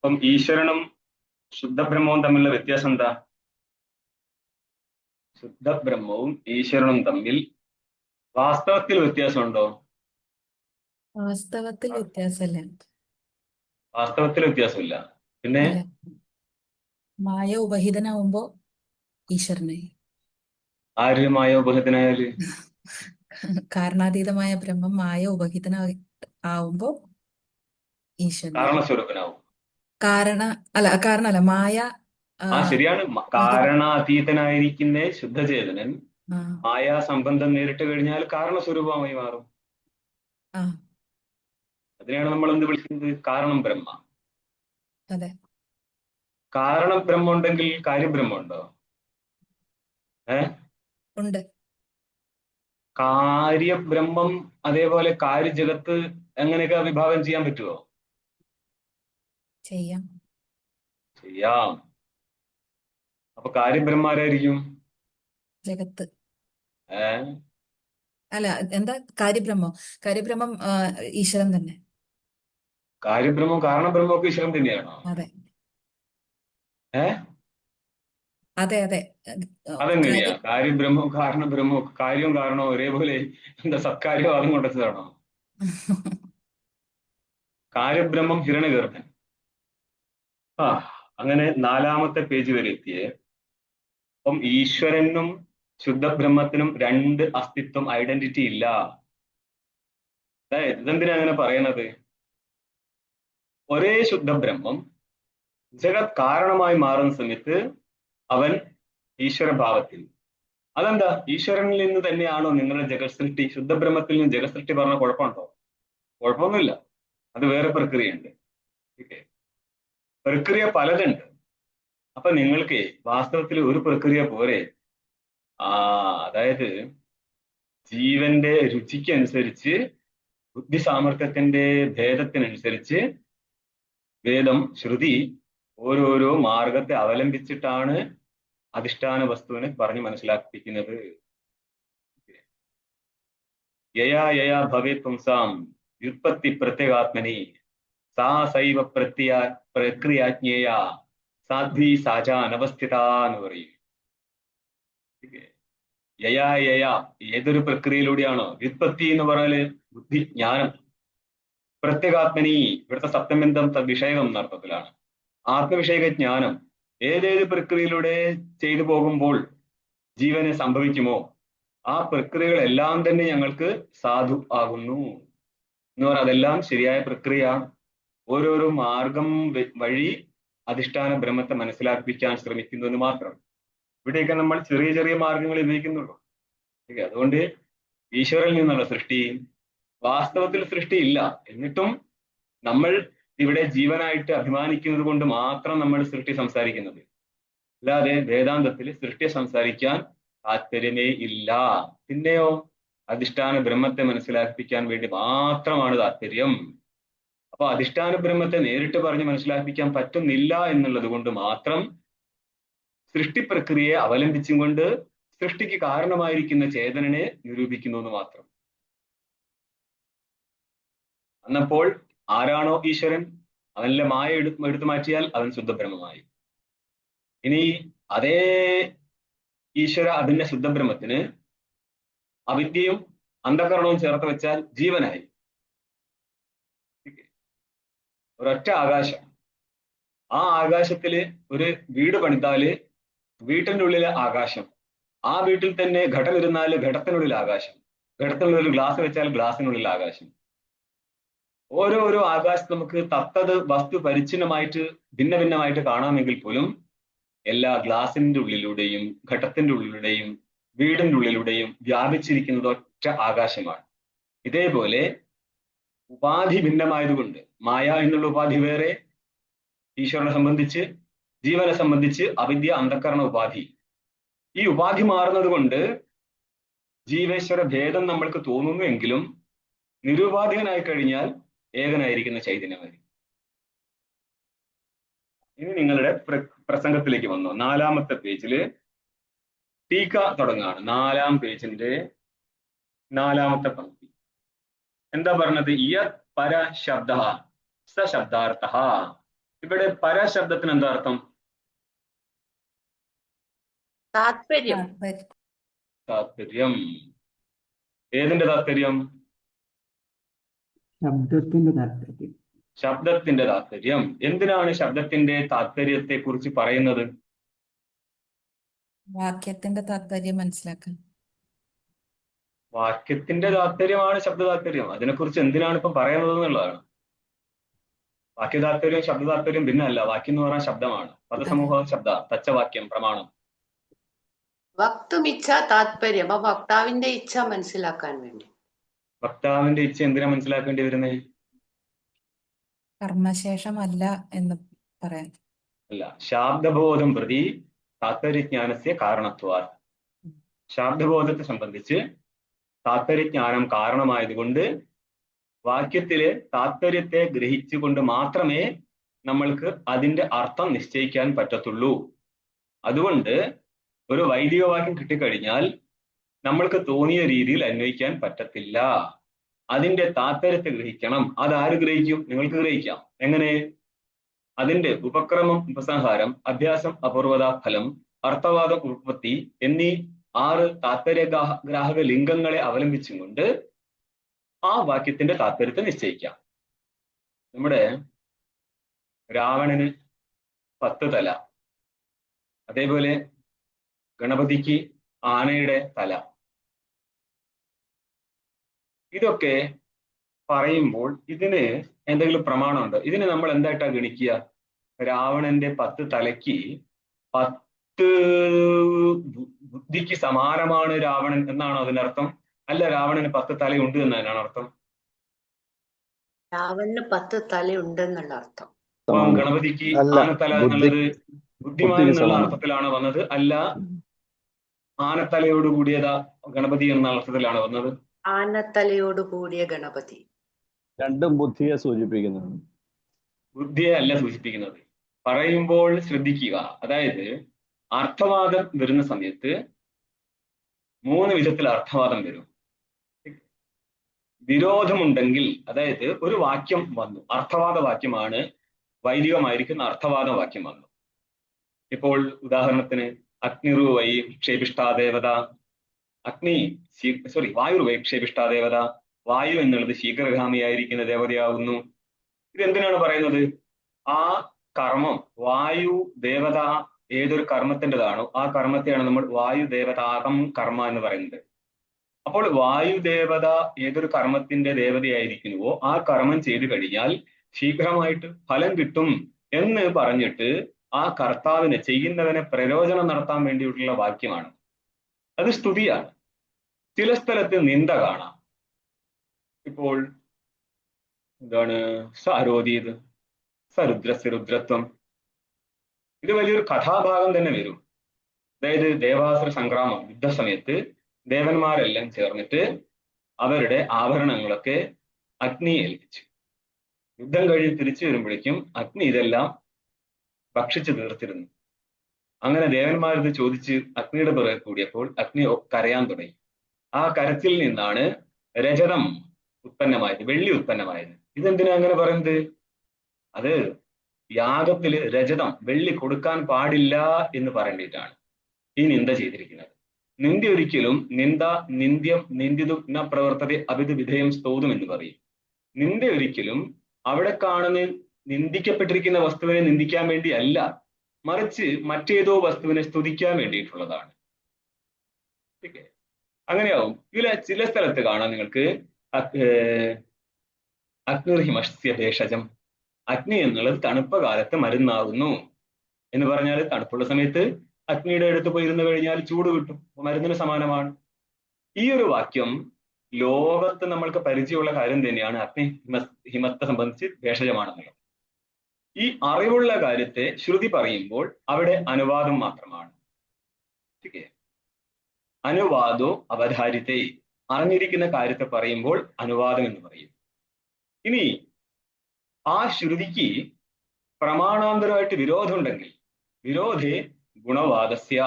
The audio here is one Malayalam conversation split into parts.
അപ്പം ഈശ്വരനും ശുദ്ധബ്രഹ്മവും തമ്മിലുള്ള വ്യത്യാസം എന്താ? ശുദ്ധബ്രഹ്മവും ഈശ്വരനും തമ്മിൽ വാസ്തവത്തിൽ വ്യത്യാസമുണ്ടോ? വാസ്തവത്തിൽ വ്യത്യാസമില്ല. വാസ്തവത്തിൽ വ്യത്യാസമില്ല. പിന്നെ ഇല്ല. മായ ഉപഹിതനാവുമ്പോ ഈശ്വരനായി. ആര്യമായ ഉപഹിതനായാല് കാരണാതീതമായ ബ്രഹ്മം മായ ഉപഹിതന ആവുമ്പോ ഈശ്വരനായി. കാരണസ്വരൂപനാവും. കാരണ അല്ല കാരണല്ല മായ ആ, ശരിയാണ്. വിഹിത കാരണാതീതനായിരിക്കുന്ന ശുദ്ധചേതനൻ ആ മായാ സംബന്ധം നേരിട്ട് കഴിഞ്ഞാൽ കാരണസ്വരൂപമായി മാറും. ആ അതിനെയാണ് നമ്മൾ എന്ത് വിളിക്കുന്നത്? കാരണം ബ്രഹ്മ. അതെ. കാരണം ബ്രഹ്മം ഉണ്ടെങ്കിൽ കാര്യബ്രഹ്മം ഉണ്ടോ? ഏഹ് ഉണ്ട്. കാര്യബ്രഹ്മം അതേപോലെ കാര്യജഗത്ത് എങ്ങനെയൊക്കെ വിഭാഗം ചെയ്യാൻ പറ്റുമോ? ചെയ്യാം. ചെയ്യാം. അപ്പൊ കാര്യബ്രഹ്മ ആരായിരിക്കും? ജഗത്ത്. ഏഹ് അല്ല, എന്താ കാര്യബ്രഹ്മം? കാര്യബ്രഹ്മം ഈശ്വരൻ തന്നെ. കാര്യബ്രഹ്മം കാരണബ്രഹ്മം ഒക്കെ ഈശ്വരൻ തന്നെയാണോ? അതെ ഏഹ് അതെ അതെ. അതെങ്ങനെയാ? കാര്യം കാര്യബ്രഹ്മവും കാരണബ്രഹ്മവും ഒക്കെ കാര്യവും കാരണവും ഒരേപോലെ എന്താ സത്കാര്യവാദം കൊണ്ടെത്തതാണോ? കാര്യബ്രഹ്മം ഹിരണ്യഗർഭൻ. ആ അങ്ങനെ നാലാമത്തെ പേജ് വരെ എത്തിയേ. അപ്പം ഈശ്വരനും ശുദ്ധബ്രഹ്മത്തിനും രണ്ട് അസ്തിത്വം, ഐഡന്റിറ്റി ഇല്ല. അതായത് ഇതെന്തിനാ അങ്ങനെ പറയണത്? ഒരേ ശുദ്ധബ്രഹ്മം ജഗത് കാരണമായി മാറുന്ന സമയത്ത് അവൻ ഈശ്വരഭാവത്തിൽ. അതെന്താ? ഈശ്വരനിൽ നിന്ന് തന്നെയാണോ നിങ്ങളുടെ ജഗത് സൃഷ്ടി? ശുദ്ധബ്രഹ്മത്തിൽ നിന്ന് ജഗത് സൃഷ്ടി പറഞ്ഞ കുഴപ്പമുണ്ടോ? കുഴപ്പമൊന്നുമില്ല. അത് വേറെ പ്രക്രിയയുണ്ട്. ഓക്കെ, പ്രക്രിയ പലതുണ്ട്. അപ്പൊ നിങ്ങൾക്ക് വാസ്തവത്തിൽ ഒരു പ്രക്രിയ പോരെ. ആ അതായത് ജീവന്റെ രുചിക്കനുസരിച്ച്, ബുദ്ധി സാമർത്ഥ്യത്തിന്റെ ഭേദത്തിനനുസരിച്ച് വേദം, ശ്രുതി ഓരോരോ മാർഗത്തെ അവലംബിച്ചിട്ടാണ് അധിഷ്ഠാന വസ്തുവിനെ പറഞ്ഞ് മനസ്സിലാക്കിപ്പിക്കുന്നത്. യയാ യയാ ഭവേ പുംസാം വ്യുത്പത്തി പ്രത്യേകാത്മനി സാ സൈവ പ്രക്രിയാജ്ഞേയ സാധ്വി സാച അനവസ്ഥിത എന്ന് പറയും. യയാ യയാ ഏതൊരു പ്രക്രിയയിലൂടെയാണോ, വ്യുത്പത്തി എന്ന് പറഞ്ഞാല് ബുദ്ധി ജ്ഞാനം, പ്രത്യേകാത്മനി ഇവിടുത്തെ സപ്തമെന്തം വിഷയം എന്ന അർത്ഥത്തിലാണ്. ആത്മവിഷയക ജ്ഞാനം ഏതേത് പ്രക്രിയയിലൂടെ ചെയ്തു പോകുമ്പോൾ ജീവന് സംഭവിക്കുമോ ആ പ്രക്രിയകളെല്ലാം തന്നെ ഞങ്ങൾക്ക് സാധു ആകുന്നു എന്ന് പറഞ്ഞാൽ അതെല്ലാം ശരിയായ പ്രക്രിയയാണ്. ഓരോരോ മാർഗം വഴി അധിഷ്ഠാന ബ്രഹ്മത്തെ മനസ്സിലാക്കിപ്പിക്കാൻ ശ്രമിക്കുന്നു എന്ന് മാത്രം. ഇവിടെയൊക്കെ നമ്മൾ ചെറിയ ചെറിയ മാർഗങ്ങൾ ഉപയോഗിക്കുന്നുള്ളൂ. അതുകൊണ്ട് ഈശ്വരനിൽ നിന്നുള്ള സൃഷ്ടി വാസ്തവത്തിൽ സൃഷ്ടിയില്ല. എന്നിട്ടും നമ്മൾ ഇവിടെ ജീവനായിട്ട് അഭിമാനിക്കുന്നത് കൊണ്ട് മാത്രം നമ്മൾ സൃഷ്ടി സംസാരിക്കുന്നത്. അല്ലാതെ വേദാന്തത്തിൽ സൃഷ്ടി സംസാരിക്കാൻ താല്പര്യമേ ഇല്ല. പിന്നെയോ അധിഷ്ഠാന ബ്രഹ്മത്തെ മനസ്സിലാക്കിപ്പിക്കാൻ വേണ്ടി മാത്രമാണ് താല്പര്യം. അപ്പൊ അധിഷ്ഠാന ബ്രഹ്മത്തെ നേരിട്ട് പറഞ്ഞ് മനസ്സിലാക്കിപ്പിക്കാൻ പറ്റുന്നില്ല എന്നുള്ളത് കൊണ്ട് മാത്രം സൃഷ്ടി പ്രക്രിയയെ അവലംബിച്ചും കൊണ്ട് സൃഷ്ടിക്ക് കാരണമായിരിക്കുന്ന ചേതനനെ നിരൂപിക്കുന്നു എന്ന് മാത്രം. അന്നപ്പോൾ ആരാണോ ഈശ്വരൻ അവനിലെ മായ എടുത്തു മാറ്റിയാൽ അവൻ ശുദ്ധബ്രഹ്മമായി. ഇനി അതേ ഈശ്വര അതിന്റെ ശുദ്ധബ്രഹ്മത്തിന് അവിദ്യയും അന്ധകരണവും ചേർത്ത് വെച്ചാൽ ജീവനായി. ഒരൊറ്റ ആകാശം. ആ ആകാശത്തില് ഒരു വീട് പണിതാല് വീട്ടിന്റെ ഉള്ളിലെ ആകാശം, ആ വീട്ടിൽ തന്നെ ഘടം ഇരുന്നാല് ഘടത്തിനുള്ളിൽ ആകാശം, ഘടത്തിനുള്ളിൽ ഗ്ലാസ് വെച്ചാൽ ഗ്ലാസിനുള്ളിൽ ആകാശം. ഓരോ ആകാശത്ത് നമുക്ക് തത്തത് വസ്തു പരിച്ഛിന്നമായിട്ട് ഭിന്ന ഭിന്നമായിട്ട് കാണാമെങ്കിൽ പോലും എല്ലാ ഗ്ലാസിന്റെ ഉള്ളിലൂടെയും ഘട്ടത്തിന്റെ ഉള്ളിലൂടെയും വീടിന്റെ ഉള്ളിലൂടെയും വ്യാപിച്ചിരിക്കുന്നത് ഒറ്റ ആകാശമാണ്. ഇതേപോലെ ഉപാധി ഭിന്നമായതുകൊണ്ട് മായ എന്നുള്ള ഉപാധി വേറെ, ഈശ്വരനെ സംബന്ധിച്ച്, ജീവനെ സംബന്ധിച്ച് അവിദ്യ അന്ധകരണ ഉപാധി. ഈ ഉപാധി മാറുന്നത് കൊണ്ട് ജീവേശ്വര ഭേദം നമ്മൾക്ക് തോന്നുന്നു എങ്കിലും നിരുപാധികനായി കഴിഞ്ഞാൽ ഏകനായിരിക്കുന്ന ചൈതന്യമായി. ഇനി നിങ്ങളുടെ പ്രസംഗത്തിലേക്ക് വന്നു. നാലാമത്തെ പേജില് ടീക്ക തുടങ്ങാണ്. 4-ാം പേജിന്റെ 4-ാമത്തെ പങ്ക്തി എന്താ പറഞ്ഞത്? യത് പര ശബ്ദ സ ശബ്ദാർത്ഥ ഇവിടെ പരശബ്ദത്തിന് എന്താ അർത്ഥം? താത്പര്യം. താത്പര്യം. താത്പര്യം. ഏതിന്റെ താത്പര്യം? ശബ്ദത്തിന്റെ താല്പര്യം. ശബ്ദത്തിന്റെ താത്പര്യം. എന്തിനാണ് ശബ്ദത്തിന്റെ താത്പര്യത്തെ കുറിച്ച് പറയുന്നത്? വാക്യത്തിന്റെ താത്പര്യം മനസ്സിലാക്കാൻ. വാക്യത്തിന്റെ താത്പര്യമാണ് ശബ്ദ താത്പര്യം. അതിനെക്കുറിച്ച് എന്തിനാണ് ഇപ്പം പറയുന്നത് എന്നുള്ളതാണ്. വാക്യ താത്പര്യം ശബ്ദ താത്പര്യം ഭിന്നമല്ല. വാക്യം എന്ന് പറഞ്ഞാൽ ശബ്ദമാണ്. പദസമൂഹം ശബ്ദ, തച്ചവാക്യം, പ്രമാണം. വക്തുമിച്ഛ താത്പര്യം. അപ്പൊ വക്താവിന്റെ ഇച്ഛ മനസ്സിലാക്കാൻ വേണ്ടി. വക്താവിന്റെ ഇച്ഛ എന്തിനാ മനസ്സിലാക്കേണ്ടി വരുന്നത്? കർമ്മശേഷമല്ല എന്ന് പറയാൻ. അല്ല, ശാബ്ദബോധം പ്രതി താത്പര്യജ്ഞാനസ്യ കാരണത്വാ. ശാബ്ദബോധത്തെ സംബന്ധിച്ച് താത്പര്യജ്ഞാനം കാരണമായതുകൊണ്ട് വാക്യത്തിലെ താത്പര്യത്തെ ഗ്രഹിച്ചുകൊണ്ട് മാത്രമേ നമ്മൾക്ക് അതിന്റെ അർത്ഥം നിശ്ചയിക്കാൻ പറ്റത്തുള്ളൂ. അതുകൊണ്ട് ഒരു വൈദിക വാക്യം കിട്ടിക്കഴിഞ്ഞാൽ നമ്മൾക്ക് തോന്നിയ രീതിയിൽ അന്വയിക്കാൻ പറ്റത്തില്ല. അതിന്റെ താത്പര്യത്തെ ഗ്രഹിക്കണം. അതാര് ഗ്രഹിക്കും? നിങ്ങൾക്ക് ഗ്രഹിക്കാം. എങ്ങനെ? അതിന്റെ ഉപക്രമം, ഉപസംഹാരം, അഭ്യാസം, അപൂർവത, ഫലം, അർത്ഥവാദം, ഉത്പത്തി എന്നീ 6 താത്പര്യഗ്രാഹക ലിംഗങ്ങളെ അവലംബിച്ചും കൊണ്ട് ആ വാക്യത്തിന്റെ താത്പര്യത്തെ നിശ്ചയിക്കാം. നമ്മുടെ രാവണന് 10 തല, അതേപോലെ ഗണപതിക്ക് ആനയുടെ തല. ഇതൊക്കെ പറയുമ്പോൾ ഇതിന് എന്തെങ്കിലും പ്രമാണമുണ്ട്? ഇതിന് നമ്മൾ എന്തായിട്ടാ ഗണിക്കുക? രാവണന്റെ 10 തലയ്ക്ക് 10 ബുദ്ധിക്ക് സമാനമാണ് രാവണൻ എന്നാണോ അതിനർത്ഥം? അല്ല, രാവണന് 10 തലയുണ്ട് എന്നതിനാണ് അർത്ഥം. രാവണന് 10 തലയുണ്ടെന്നുള്ള അർത്ഥം. ഗണപതിക്ക് അല്ല, ആനത്തല എന്നുള്ളത് ബുദ്ധിമാൻ എന്നുള്ള അർത്ഥത്തിലാണ് വന്നത്, അല്ല ആനത്തലയോട് കൂടിയതാ ഗണപതി എന്ന അർത്ഥത്തിലാണ് വന്നത്? ആനത്തലയോട് കൂടിയ ഗണപതി. രണ്ടും ബുദ്ധിയെ സൂചിപ്പിക്കുന്നതാണ്. ബുദ്ധിയെ അല്ല സൂചിപ്പിക്കുന്നത്. പറയുമ്പോൾ ശ്രദ്ധിക്കുക. അതായത് അർത്ഥവാദം വരുന്ന സമയത്ത് 3 വിധത്തിൽ അർത്ഥവാദം വരും. വിരോധമുണ്ടെങ്കിൽ, അതായത് ഒരു വാക്യം വന്നു, അർത്ഥവാദ വാക്യമാണ്, വൈദികമായിരിക്കുന്ന അർത്ഥവാദ വാക്യം വന്നു. ഇപ്പോൾ ഉദാഹരണത്തിന് അഗ്നിർവൈ ക്ഷേപിഷ്ടാദേവത, വായുർവൈ ക്ഷേപിഷ്ടാദേവത, വായു എന്നുള്ളത് ശീഘ്രഗാമിയായിരിക്കുന്ന ദേവതയാകുന്നു. ഇതെന്തിനാണ് പറയുന്നത്? ആ കർമ്മം, വായു ദേവത ഏതൊരു കർമ്മത്തിൻ്റെതാണോ ആ കർമ്മത്തെയാണ് നമ്മൾ വായുദേവതാകം കർമ്മ എന്ന് പറയുന്നത്. അപ്പോൾ വായുദേവത ഏതൊരു കർമ്മത്തിന്റെ ദേവതയായിരിക്കുന്നുവോ ആ കർമ്മം ചെയ്തു കഴിഞ്ഞാൽ ശീഘ്രമായിട്ട് ഫലം കിട്ടും എന്ന് പറഞ്ഞിട്ട് ആ കർത്താവിനെ, ചെയ്യുന്നവനെ പ്രയോജനം നടത്താൻ വേണ്ടിയിട്ടുള്ള വാക്യമാണ്. അത് സ്തുതിയാണ്. ചില സ്ഥലത്ത് നിന്ദ കാണാം. ഇപ്പോൾ എന്താണ് സാരോദീത്, സരുദ്രസ്യ രുദ്രത്വം, ഇത് വലിയൊരു കഥാഭാഗം തന്നെ വരും. അതായത് ദേവാസുര സംഗ്രാമം, യുദ്ധസമയത്ത് ദേവന്മാരെല്ലാം ചേർന്നിട്ട് അവരുടെ ആഭരണങ്ങളൊക്കെ അഗ്നിയെ ഏൽപ്പിച്ചു. യുദ്ധം കഴിഞ്ഞ് തിരിച്ചു വരുമ്പോഴേക്കും അഗ്നി ഇതെല്ലാം ഭക്ഷിച്ചു തീർത്തിരുന്നു. അങ്ങനെ ദേവന്മാരിത് ചോദിച്ച് അഗ്നിയുടെ പുറകെ കൂടിയപ്പോൾ അഗ്നി കരയാൻ തുടങ്ങി. ആ കരച്ചിൽ നിന്നാണ് രജതം ഉത്പന്നമായത്, വെള്ളി ഉത്പന്നമായത്. ഇതെന്തിനാ അങ്ങനെ പറയുന്നത്? അത് യാഗത്തില് രജതം, വെള്ളി കൊടുക്കാൻ പാടില്ല എന്ന് പറയേണ്ടിയിട്ടാണ് ഈ നിന്ദ ചെയ്തിരിക്കുന്നത്. നിന്ദ ഒരിക്കലും നിന്ദ്യം നിന്ദിതു ന പ്രവർത്തത അഭിത് വിധേയം സ്തോതും എന്ന് പറയും. നിന്ദ ഒരിക്കലും അവിടെ കാണുന്ന നിന്ദിക്കപ്പെട്ടിരിക്കുന്ന വസ്തുവിനെ നിന്ദിക്കാൻ വേണ്ടി അല്ല, മറിച്ച് മറ്റേതോ വസ്തുവിനെ സ്തുതിക്കാൻ വേണ്ടിയിട്ടുള്ളതാണ്. അങ്ങനെയാവും. ചില സ്ഥലത്ത് കാണാം നിങ്ങൾക്ക് അഗ്നിർഹിമസ്യ ഭേഷജം, അഗ്നി എന്നുള്ളത് തണുപ്പ് കാലത്ത് മരുന്നാകുന്നു എന്ന് പറഞ്ഞാൽ തണുപ്പുള്ള സമയത്ത് അഗ്നിയുടെ അടുത്ത് പോയിരുന്നു കഴിഞ്ഞാൽ ചൂട് കിട്ടും, മരുന്നിന് സമാനമാണ്. ഈ ഒരു വാക്യം ലോകത്ത് നമ്മൾക്ക് പരിചയമുള്ള കാര്യം തന്നെയാണ്. അഗ്നി ഹിമത്തെ സംബന്ധിച്ച് ഭേഷജമാണെന്നുള്ളത്. ഈ അറിവുള്ള കാര്യത്തെ ശ്രുതി പറയുമ്പോൾ അവിടെ അനുവാദം മാത്രമാണ്. അനുവാദോ അവധാരിതേ, അറിഞ്ഞിരിക്കുന്ന കാര്യത്തെ പറയുമ്പോൾ അനുവാദം എന്ന് പറയും. ഇനി ആ ശ്രുതിക്ക് പ്രമാണാന്തരമായിട്ട് വിരോധമുണ്ടെങ്കിൽ വിരോധേ ഗുണവാദസ്യ,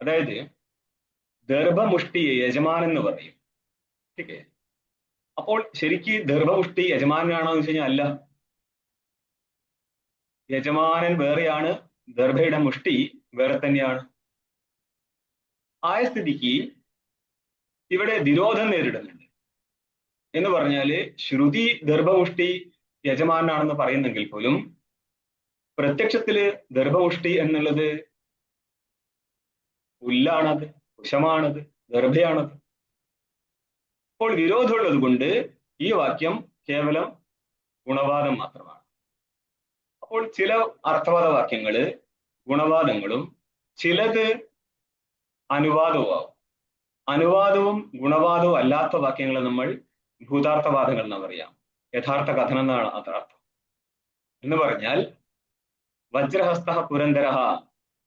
അതായത് ദർഭമുഷ്ടി യജമാൻ എന്ന് പറയും. അപ്പോൾ ശരിക്ക് ദർഭമുഷ്ടി യജമാനാണോ എന്ന് വെച്ച് കഴിഞ്ഞാൽ അല്ല. യജമാനൻ വേറെയാണ്, ദർഭയുടെ മുഷ്ടി വേറെ തന്നെയാണ്. ആയ സ്ഥിതിക്ക് ഇവിടെ വിരോധം നേരിടുന്നുണ്ട്. എന്ന് പറഞ്ഞാല് ശ്രുതി ദർഭമുഷ്ടി യജമാനാണെന്ന് പറയുന്നെങ്കിൽ പോലും പ്രത്യക്ഷത്തില് ദർഭമുഷ്ടി എന്നുള്ളത് പുല്ലാണത്, കുശമാണത്, ദർഭയാണത്. അപ്പോൾ വിരോധമുള്ളത് കൊണ്ട് ഈ വാക്യം കേവലം ഗുണവാദം മാത്രമാണ്. അപ്പോൾ ചില അർത്ഥവാദ വാക്യങ്ങള് ഗുണവാദങ്ങളും ചിലത് അനുവാദവും ആവും. അനുവാദവും ഗുണവാദവും അല്ലാത്ത വാക്യങ്ങളെ നമ്മൾ ഭൂതാർത്ഥവാദങ്ങൾ എന്ന് പറയാം. യഥാർത്ഥ കഥനം എന്നാണ് അർത്ഥം. എന്ന് പറഞ്ഞാൽ വജ്രഹസ്ത പുരന്ദരഹ,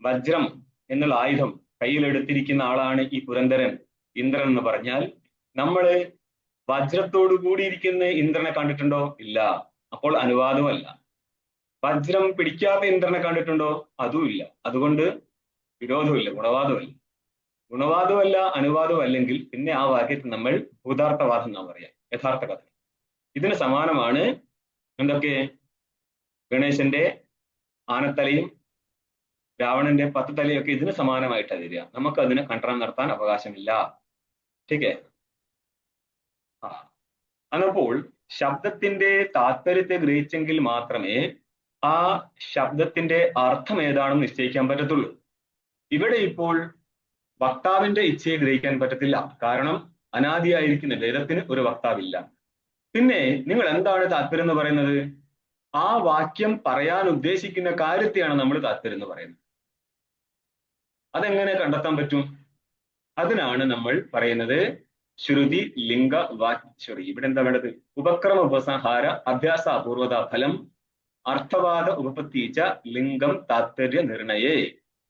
വജ്രം എന്നുള്ള ആയുധം കയ്യിലെടുത്തിരിക്കുന്ന ആളാണ് ഈ പുരന്ദരൻ, ഇന്ദ്രൻ എന്ന് പറഞ്ഞാൽ നമ്മള് വജ്രത്തോടു കൂടിയിരിക്കുന്ന ഇന്ദ്രനെ കണ്ടിട്ടുണ്ടോ? ഇല്ല. അപ്പോൾ അനുവാദമല്ല. വജ്രം പിടിക്കാത്ത ഇന്ദ്രനെ കണ്ടിട്ടുണ്ടോ? അതും ഇല്ല. അതുകൊണ്ട് വിരോധമില്ല, ഗുണവാദമല്ല. ഗുണവാദമല്ല, അനുവാദവും അല്ലെങ്കിൽ പിന്നെ ആ വാക്യത്തിൽ നമ്മൾ ഭൂതാർത്ഥവാദം എന്നാ പറയാം, യഥാർത്ഥ കഥ. ഇതിന് സമാനമാണ് എന്തൊക്കെ? ഗണേശന്റെ ആനത്തലയും രാവണന്റെ 10 തലയൊക്കെ ഇതിന് സമാനമായിട്ട് തരിക. നമുക്ക് അതിനെ ഖണ്ഡനം നടത്താൻ അവകാശമില്ല. ടീക്കേ? അപ്പോൾ ശബ്ദത്തിന്റെ താത്പര്യത്തെ ഗ്രഹിച്ചെങ്കിൽ മാത്രമേ ആ ശബ്ദത്തിന്റെ അർത്ഥം ഏതാണെന്ന് നിശ്ചയിക്കാൻ പറ്റത്തുള്ളൂ. ഇവിടെ ഇപ്പോൾ വക്താവിന്റെ ഇച്ഛയെ ഗ്രഹിക്കാൻ പറ്റത്തില്ല. കാരണം അനാദിയായിരിക്കുന്ന വേദത്തിന് ഒരു വക്താവില്ല. പിന്നെ നിങ്ങൾ എന്താണ് താത്പര്യം എന്ന് പറയുന്നത്? ആ വാക്യം പറയാൻ ഉദ്ദേശിക്കുന്ന കാര്യത്തെയാണ് നമ്മൾ താത്പര്യം എന്ന് പറയുന്നത്. അതെങ്ങനെ കണ്ടെത്താൻ പറ്റും? അതിനാണ് നമ്മൾ പറയുന്നത് ശ്രുതി ലിംഗ വാക്ശ്വറി. ഇവിടെ എന്താ വേണ്ടത്? ഉപക്രമ ഉപസംഹാര അഭ്യാസ അപൂർവത ഫലം അർത്ഥവാദ ഉപപത്തീച്ച ലിംഗം താത്പര്യ നിർണയേ.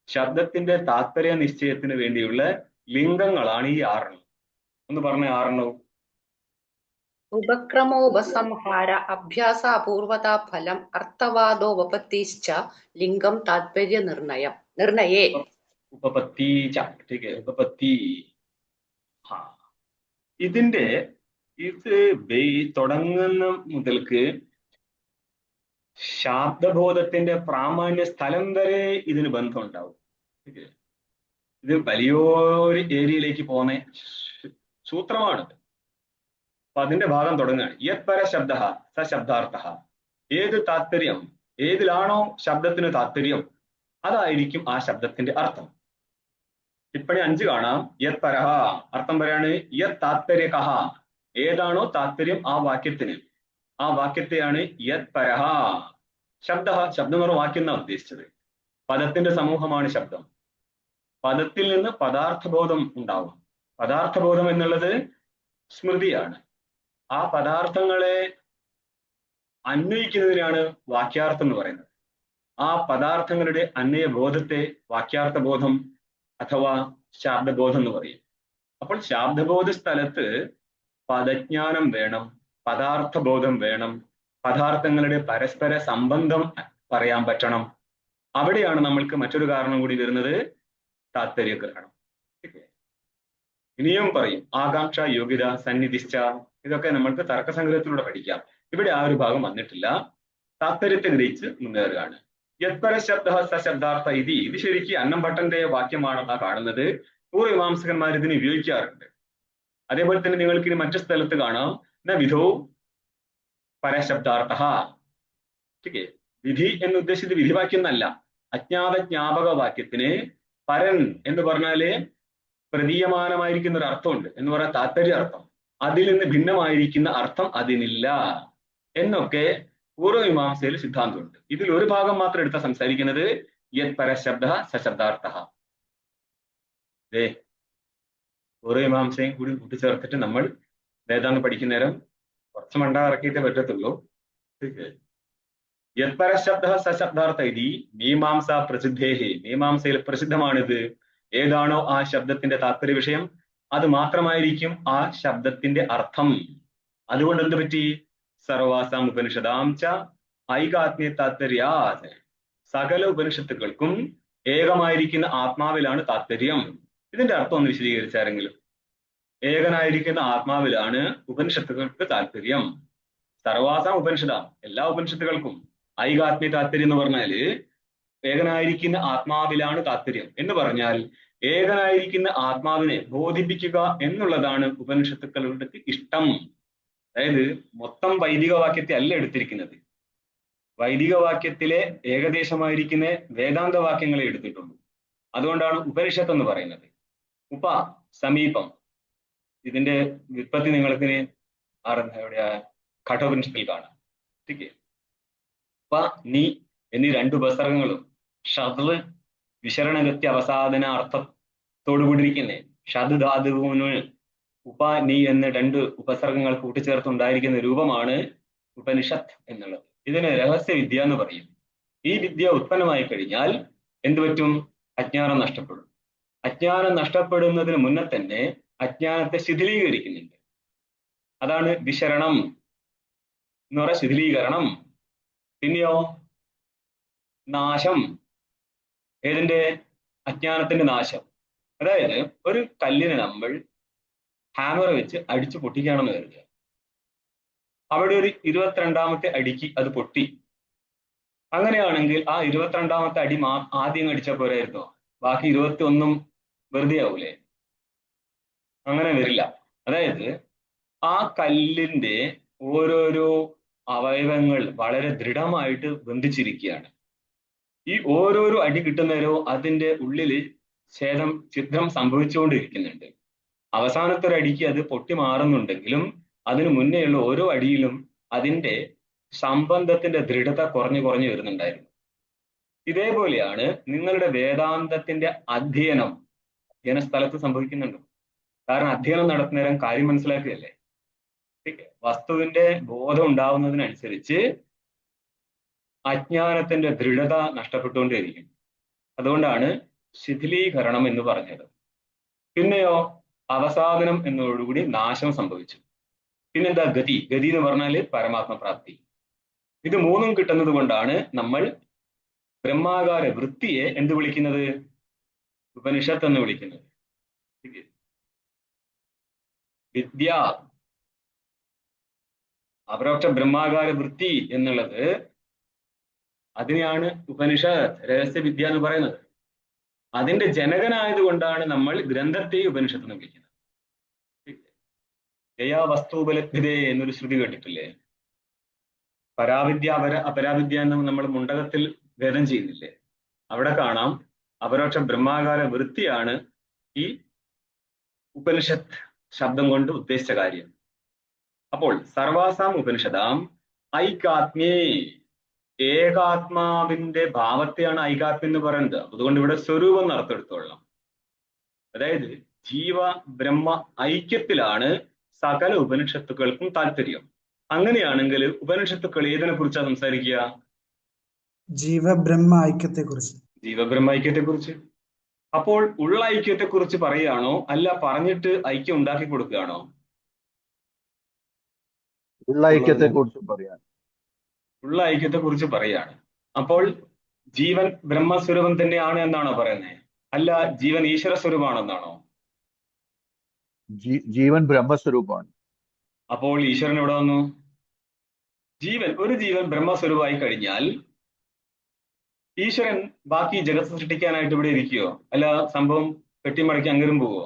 ശബ്ദത്തിന്റെ താത്പര്യ നിശ്ചയത്തിന് വേണ്ടിയുള്ള ലിംഗങ്ങളാണ് ഈ 6. ഒന്ന് പറഞ്ഞ 6. ഉപക്രമോപസംഹാര അഭ്യാസ അപൂർവത ഫലം അർത്ഥവാദോപപത്തിശ്ച ലിംഗം താത്പര്യ നിർണയേ. ഉപപത്തീച്ച. ഉപപത്തി. ഇതിന്റെ തുടങ്ങുന്ന മുതൽക്ക് ശാബ്ദബോധത്തിന്റെ പ്രാമാണ്യ സ്ഥലം വരെ ഇതിന് ബന്ധം ഉണ്ടാവും. ഇത് വലിയൊരു ഏരിയയിലേക്ക് പോകുന്ന സൂത്രമാണ്. അപ്പൊ അതിന്റെ ഭാഗം തുടങ്ങുകയാണ്. യത് പര ശബ്ദ സ ശബ്ദാർത്ഥ. ഏത് താത്പര്യം, ഏതിലാണോ ശബ്ദത്തിന് താത്പര്യം അതായിരിക്കും ആ ശബ്ദത്തിന്റെ അർത്ഥം. ടിപ്പണി 5 കാണാം. യത് പരഹ, അർത്ഥം പറയാണ് യത് താത്പര്യകഹ. ഏതാണോ താത്പര്യം ആ വാക്യത്തിന്, ആ വാക്യത്തെയാണ് യത് പരഹ. ശബ്ദ, ശബ്ദം എന്ന് പറഞ്ഞ വാക്യം എന്നാണ് ഉദ്ദേശിച്ചത്. പദത്തിന്റെ സമൂഹമാണ് ശബ്ദം. പദത്തിൽ നിന്ന് പദാർത്ഥബോധം ഉണ്ടാവും. പദാർത്ഥബോധം എന്നുള്ളത് സ്മൃതിയാണ്. ആ പദാർത്ഥങ്ങളെ അന്വയിക്കുന്നതിനാണ് വാക്യാർത്ഥം എന്ന് പറയുന്നത്. ആ പദാർത്ഥങ്ങളുടെ അന്വയബോധത്തെ വാക്യാർത്ഥബോധം അഥവാ ശാബ്ദബോധം എന്ന് പറയും. അപ്പോൾ ശാബ്ദബോധ സ്ഥലത്ത് പദജ്ഞാനം വേണം, പദാർത്ഥബോധം വേണം, പദാർത്ഥങ്ങളുടെ പരസ്പര സംബന്ധം പറയാൻ പറ്റണം. അവിടെയാണ് നമ്മൾക്ക് മറ്റൊരു കാരണം കൂടി വരുന്നത്, താത്പര്യഗ്രഹണം. ഇനിയും പറയും ആകാംക്ഷ യോഗ്യത സന്നിധിശ്ച. ഇതൊക്കെ നമ്മൾക്ക് തർക്കസംഗ്രഹത്തിലൂടെ പഠിക്കാം. ഇവിടെ ആ ഒരു ഭാഗം വന്നിട്ടില്ല. താത്പര്യത്തെ ഗ്രഹിച്ച് മുന്നേറുകയാണ്. യത്പര ശബ്ദ സശബ്ദാർത്ഥ ഇതി. ഇത് ശരിക്കും അന്നംഭട്ടന്റെ വാക്യമാണെന്നാ കാണുന്നത്. പൂർവ്വമീമാംസകന്മാർ ഇതിന് ഉപയോഗിക്കാറുണ്ട്. അതേപോലെ തന്നെ നിങ്ങൾക്ക് ഇനി മറ്റു സ്ഥലത്ത് കാണാം ന വിധോ പരശബ്ദാർത്ഥ. ഓക്കെ, വിധി എന്ന് ഉദ്ദേശിച്ചത് വിധിവാക്യം എന്നല്ല. അജ്ഞാത ജ്ഞാപക വാക്യത്തിന് പരൻ എന്ന് പറഞ്ഞാല് പ്രതീയമാനമായിരിക്കുന്ന ഒരു അർത്ഥമുണ്ട്, എന്ന് പറയാൻ താത്പര്യ അർത്ഥം. അതിൽ നിന്ന് ഭിന്നമായിരിക്കുന്ന അർത്ഥം അതിനില്ല എന്നൊക്കെ പൂർവ്വമീമാംസയിൽ സിദ്ധാന്തമുണ്ട്. ഇതിൽ ഒരു ഭാഗം മാത്രം എടുത്താൽ സംസാരിക്കുന്നത് യത് പരശബ്ദ സശബ്ദാർത്ഥ. പൂർവ്വമീമാംസയും കൂടി കൂട്ടിച്ചേർത്തിട്ട് നമ്മൾ വേദാന്തം പഠിക്കുന്ന നേരം കുറച്ച് മണ്ട ഇറക്കിയിട്ടേ പറ്റത്തുള്ളൂ. യത് പരശബ്ദ സശബ്ദാർത്ഥ ഇതി മീമാംസ പ്രസിദ്ധേഹി. മീമാംസയിൽ പ്രസിദ്ധമാണിത്. ഏതാണോ ആ ശബ്ദത്തിന്റെ താത്പര്യ വിഷയം അത് മാത്രമായിരിക്കും ആ ശബ്ദത്തിന്റെ അർത്ഥം. അതുകൊണ്ട് എന്ത് പറ്റി? സർവാസാം ഉപനിഷദാം ച ഐകാത്മ്യ താത്പര്യാത്. സകല ഉപനിഷത്തുക്കൾക്കും ഏകമായിരിക്കുന്ന ആത്മാവിലാണ് താത്പര്യം. ഇതിന്റെ അർത്ഥം ഒന്ന് വിശദീകരിച്ചാരെങ്കിലും. ഏകനായിരിക്കുന്ന ആത്മാവിലാണ് ഉപനിഷത്തുക്കൾക്ക് താല്പര്യം. സർവാസാം ഉപനിഷദാം, എല്ലാ ഉപനിഷത്തുകൾക്കും ഐകാത്മ്യ താല്പര്യം എന്ന് പറഞ്ഞാല് ഏകനായിരിക്കുന്ന ആത്മാവിലാണ് താല്പര്യം എന്ന് പറഞ്ഞാൽ ഏകനായിരിക്കുന്ന ആത്മാവിനെ ബോധിപ്പിക്കുക എന്നുള്ളതാണ് ഉപനിഷത്തുക്കളുടെ ഇഷ്ടം. അതായത് മൊത്തം വൈദിക വാക്യത്തെ അല്ല എടുത്തിരിക്കുന്നത്, വൈദിക വാക്യത്തിലെ ഏകദേശമായിരിക്കുന്ന വേദാന്ത വാക്യങ്ങളെ എടുത്തിട്ടുള്ളൂ. അതുകൊണ്ടാണ് ഉപനിഷത്ത് എന്ന് പറയുന്നത്. ഉപ സമീപം, ഇതിന്റെ വ്യുത്പത്തി നിങ്ങൾക്ക് എവിടെയാ കഠോപനിഷത്തിൽ കാണാം. ഓക്കെ, ഉപ നീ എന്നീ രണ്ട് ഉപസർഗങ്ങളും ഷദ് വിശരണഗത്യ അവസാദന അർത്ഥത്തോടു കൂടിയിരിക്കുന്നേ ഷദ് ധാതുവിന് ഉപ നീ എന്ന രണ്ട് ഉപസർഗങ്ങൾ കൂട്ടിച്ചേർത്തുണ്ടായിരിക്കുന്ന രൂപമാണ് ഉപനിഷത്ത് എന്നുള്ളത്. ഇതിന് രഹസ്യവിദ്യ എന്ന് പറയും. ഈ വിദ്യ ഉത്പന്നമായി കഴിഞ്ഞാൽ എന്തു പറ്റും? അജ്ഞാനം നഷ്ടപ്പെടും. അജ്ഞാനം നഷ്ടപ്പെടുന്നതിന് മുന്നേ തന്നെ അജ്ഞാനത്തെ ശിഥിലീകരിക്കുന്നുണ്ട്. അതാണ് വിശരണം എന്ന് പറയുക, ശിഥിലീകരണം. പിന്നെയോ നാശം. ഏതിന്റെ? അജ്ഞാനത്തിന്റെ നാശം. അതായത് ഒരു കല്ലിനെ നമ്മൾ ഹാമർ വെച്ച് അടിച്ചു പൊട്ടിക്കുകയാണെന്ന് കരുതുക. അവിടെ ഒരു 22ാമത്തെ അടിക്ക് അത് പൊട്ടി. അങ്ങനെയാണെങ്കിൽ ആ 22ാമത്തെ അടി ആദ്യം അടിച്ചാൽ പോരായിരുന്നോ? ബാക്കി 21 വെറുതെ ആവൂലേ? അങ്ങനെ വരില്ല. അതായത് ആ കല്ലിന്റെ ഓരോരോ അവയവങ്ങൾ വളരെ ദൃഢമായിട്ട് ബന്ധിച്ചിരിക്കുകയാണ്. ഈ ഓരോരോ അടി കിട്ടുന്നവരോ അതിന്റെ ഉള്ളിൽ ഛിദ്രം സംഭവിച്ചുകൊണ്ടിരിക്കുന്നുണ്ട്. അവസാനത്തെ ഒരു അടിക്ക് അത് പൊട്ടി മാറുന്നുണ്ടെങ്കിലും അതിനു മുന്നേയുള്ള ഓരോ അടിയിലും അതിന്റെ സംബന്ധത്തിന്റെ ദൃഢത കുറഞ്ഞു വരുന്നുണ്ടായിരുന്നു. ഇതേപോലെയാണ് നിങ്ങളുടെ വേദാന്തത്തിന്റെ അധ്യയന സ്ഥലത്ത് സംഭവിക്കുന്നുണ്ട്. കാരണം അധ്യയനം നടത്തുന്നേരം കാര്യം മനസ്സിലാക്കുകയല്ലേ. വസ്തുവിന്റെ ബോധം ഉണ്ടാവുന്നതിനനുസരിച്ച് അജ്ഞാനത്തിന്റെ ദൃഢത നഷ്ടപ്പെട്ടുകൊണ്ടേയിരിക്കും. അതുകൊണ്ടാണ് ശിഥിലീകരണം എന്ന് പറഞ്ഞത്. പിന്നെയോ അവസാദനം എന്നതോടുകൂടി നാശം സംഭവിച്ചു. പിന്നെന്താ? ഗതി. ഗതി എന്ന് പറഞ്ഞാല് പരമാത്മപ്രാപ്തി. ഇത് മൂന്നും കിട്ടുന്നത് കൊണ്ടാണ് നമ്മൾ ബ്രഹ്മാകാര വൃത്തിയെ എന്ത് വിളിക്കുന്നത്? ഉപനിഷത്ത് എന്ന് വിളിക്കുന്നത്. വിദ്യ അപരോക്ഷ ബ്രഹ്മാകാര വൃത്തി എന്നുള്ളത്, അതിനെയാണ് ഉപനിഷത്ത് രഹസ്യവിദ്യ എന്ന് പറയുന്നത്. അതിന്റെ ജനകനായത് കൊണ്ടാണ് നമ്മൾ ഗ്രന്ഥത്തെ ഉപനിഷത്ത് എന്ന് വിളിക്കുന്നത്. യയാ വസ്തുപലഭ്യതേ എന്നൊരു ശ്രുതി കേട്ടിട്ടില്ലേ? പരാവിദ്യ അപരാവിദ്യ എന്ന് നമ്മൾ മുണ്ടകത്തിൽ ഭേദം ചെയ്യുന്നില്ലേ? അവിടെ കാണാം അപരോക്ഷ ബ്രഹ്മാകാര വൃത്തിയാണ് ഈ ഉപനിഷത്ത് ശബ്ദം കൊണ്ട് ഉദ്ദേശിച്ച കാര്യം. അപ്പോൾ സർവാസാം ഉപനിഷദാം ഐകാത്മ്യേ, ഏകാത്മാവിന്റെ ഭാവത്തെയാണ് ഐകാത്മ്യം എന്ന് പറയുന്നത്. അതുകൊണ്ട് ഇവിടെ സ്വരൂപം നടത്തെടുത്തോളാം. അതായത് ജീവ ബ്രഹ്മ ഐക്യത്തിലാണ് സകല ഉപനിഷത്തുക്കൾക്കും താല്പര്യം. അങ്ങനെയാണെങ്കിൽ ഉപനിഷത്തുക്കൾ ഏതിനെ കുറിച്ചാണ് സംസാരിക്കുക? ജീവബ്രഹ്മ ഐക്യത്തെ കുറിച്ച്. ജീവബ്രഹ്മ ഐക്യത്തെ കുറിച്ച്. അപ്പോൾ ഉള്ള ഐക്യത്തെ കുറിച്ച് പറയുകയാണോ, അല്ല പറഞ്ഞിട്ട് ഐക്യം ഉണ്ടാക്കി കൊടുക്കുകയാണോ? ഉള്ള ഐക്യത്തെ കുറിച്ച് പറയാൻ. ഉള്ള ഐക്യത്തെ കുറിച്ച് പറയാണ്. അപ്പോൾ ജീവൻ ബ്രഹ്മസ്വരൂപം തന്നെയാണ് എന്നാണോ പറയുന്നത്? അല്ല ജീവൻ ഈശ്വര സ്വരൂപമാണെന്നാണോ? ജീവൻ ബ്രഹ്മസ്വരൂപമാണ്. അപ്പോൾ ഈശ്വരൻ എവിടെ വന്നു? ഒരു ജീവൻ ബ്രഹ്മസ്വരൂപമായി കഴിഞ്ഞാൽ ഈശ്വരൻ ബാക്കി ജഗത്ത് സൃഷ്ടിക്കാനായിട്ട് ഇവിടെ ഇരിക്കുകയോ? അല്ല സംഭവം കെട്ടിമടക്കി അങ്ങരും പോവോ?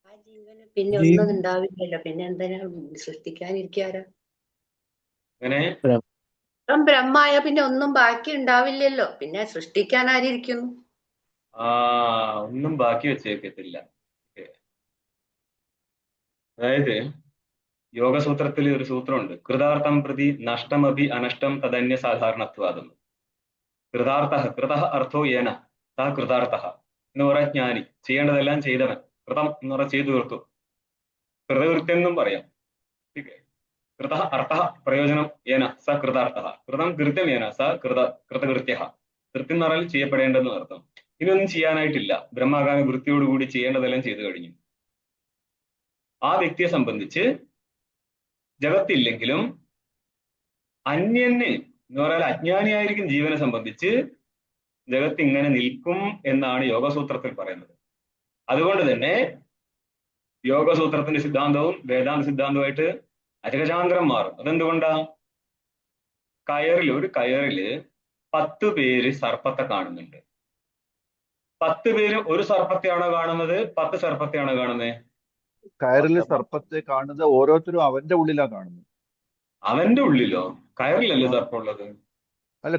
ആ ജീവന് പിന്നെ ഒന്നും ഉണ്ടാവില്ലല്ലോ. പിന്നെ എന്തിനാ സൃഷ്ടിക്കാനിരിക്കാറ്? അങ്ങനെ ബ്രഹ്മായ പിന്നെ ഒന്നും ബാക്കി ഉണ്ടാവില്ലല്ലോ. പിന്നെ സൃഷ്ടിക്കാൻ ആരിയിരിക്കുന്നു? ഒന്നും ബാക്കി വെച്ചേക്കത്തില്ല. അതായത് യോഗസൂത്രത്തിൽ ഒരു സൂത്രമുണ്ട്, കൃതാർത്ഥം പ്രതി നഷ്ടമഭി അനഷ്ടം തദന്യ സാധാരണത്വാദം. കൃത അർത്ഥോ ഏന താ കൃതാർത്ഥ എന്ന് പറയാൻ ജ്ഞാനി, ചെയ്യേണ്ടതെല്ലാം ചെയ്തവൻ. കൃതം എന്ന് പറയാൻ ചെയ്തു തീർത്തു. കൃതകൃത്യം എന്നും പറയാം. കൃത അർത്ഥ പ്രയോജനം ഏന സ കൃതാർത്ഥ, കൃതം കൃത്യം ഏന സ കൃതകൃത്യ. കൃത്യം എന്ന് പറഞ്ഞാൽ ചെയ്യപ്പെടേണ്ടെന്ന് അർത്ഥം. ഇതൊന്നും ചെയ്യാനായിട്ടില്ല, ബ്രഹ്മാകാര വൃത്തിയോടുകൂടി ചെയ്യേണ്ടതെല്ലാം ചെയ്തു കഴിഞ്ഞു. ആ വ്യക്തിയെ സംബന്ധിച്ച് ജഗത്തില്ലെങ്കിലും അന്യന് എന്ന് പറഞ്ഞാൽ അജ്ഞാനിയായിരിക്കും ജീവനെ സംബന്ധിച്ച് ജഗത്ത് ഇങ്ങനെ നിൽക്കും എന്നാണ് യോഗസൂത്രത്തിൽ പറയുന്നത്. അതുകൊണ്ട് തന്നെ യോഗസൂത്രത്തിന്റെ സിദ്ധാന്തവും വേദാന്ത സിദ്ധാന്തവുമായിട്ട് അജഗജാന്തരം മാറും. അതെന്തുകൊണ്ടാ? ഒരു കയറില് 10 പേര് സർപ്പത്തെ കാണുന്നുണ്ട്. 10 പേര് ഒരു സർപ്പത്തെയാണോ കാണുന്നത്, 10 സർപ്പത്തെയാണോ കാണുന്നത്? കയറിൽ പത്ത് സർപ്പത്തെ കാണുന്നത് ഓരോരുത്തരും അവന്റെ ഉള്ളിലാ കാണുന്നത്. അവന്റെ ഉള്ളിലോ? കയറിലല്ലേ ആ സർപ്പം ഉള്ളത്? അല്ല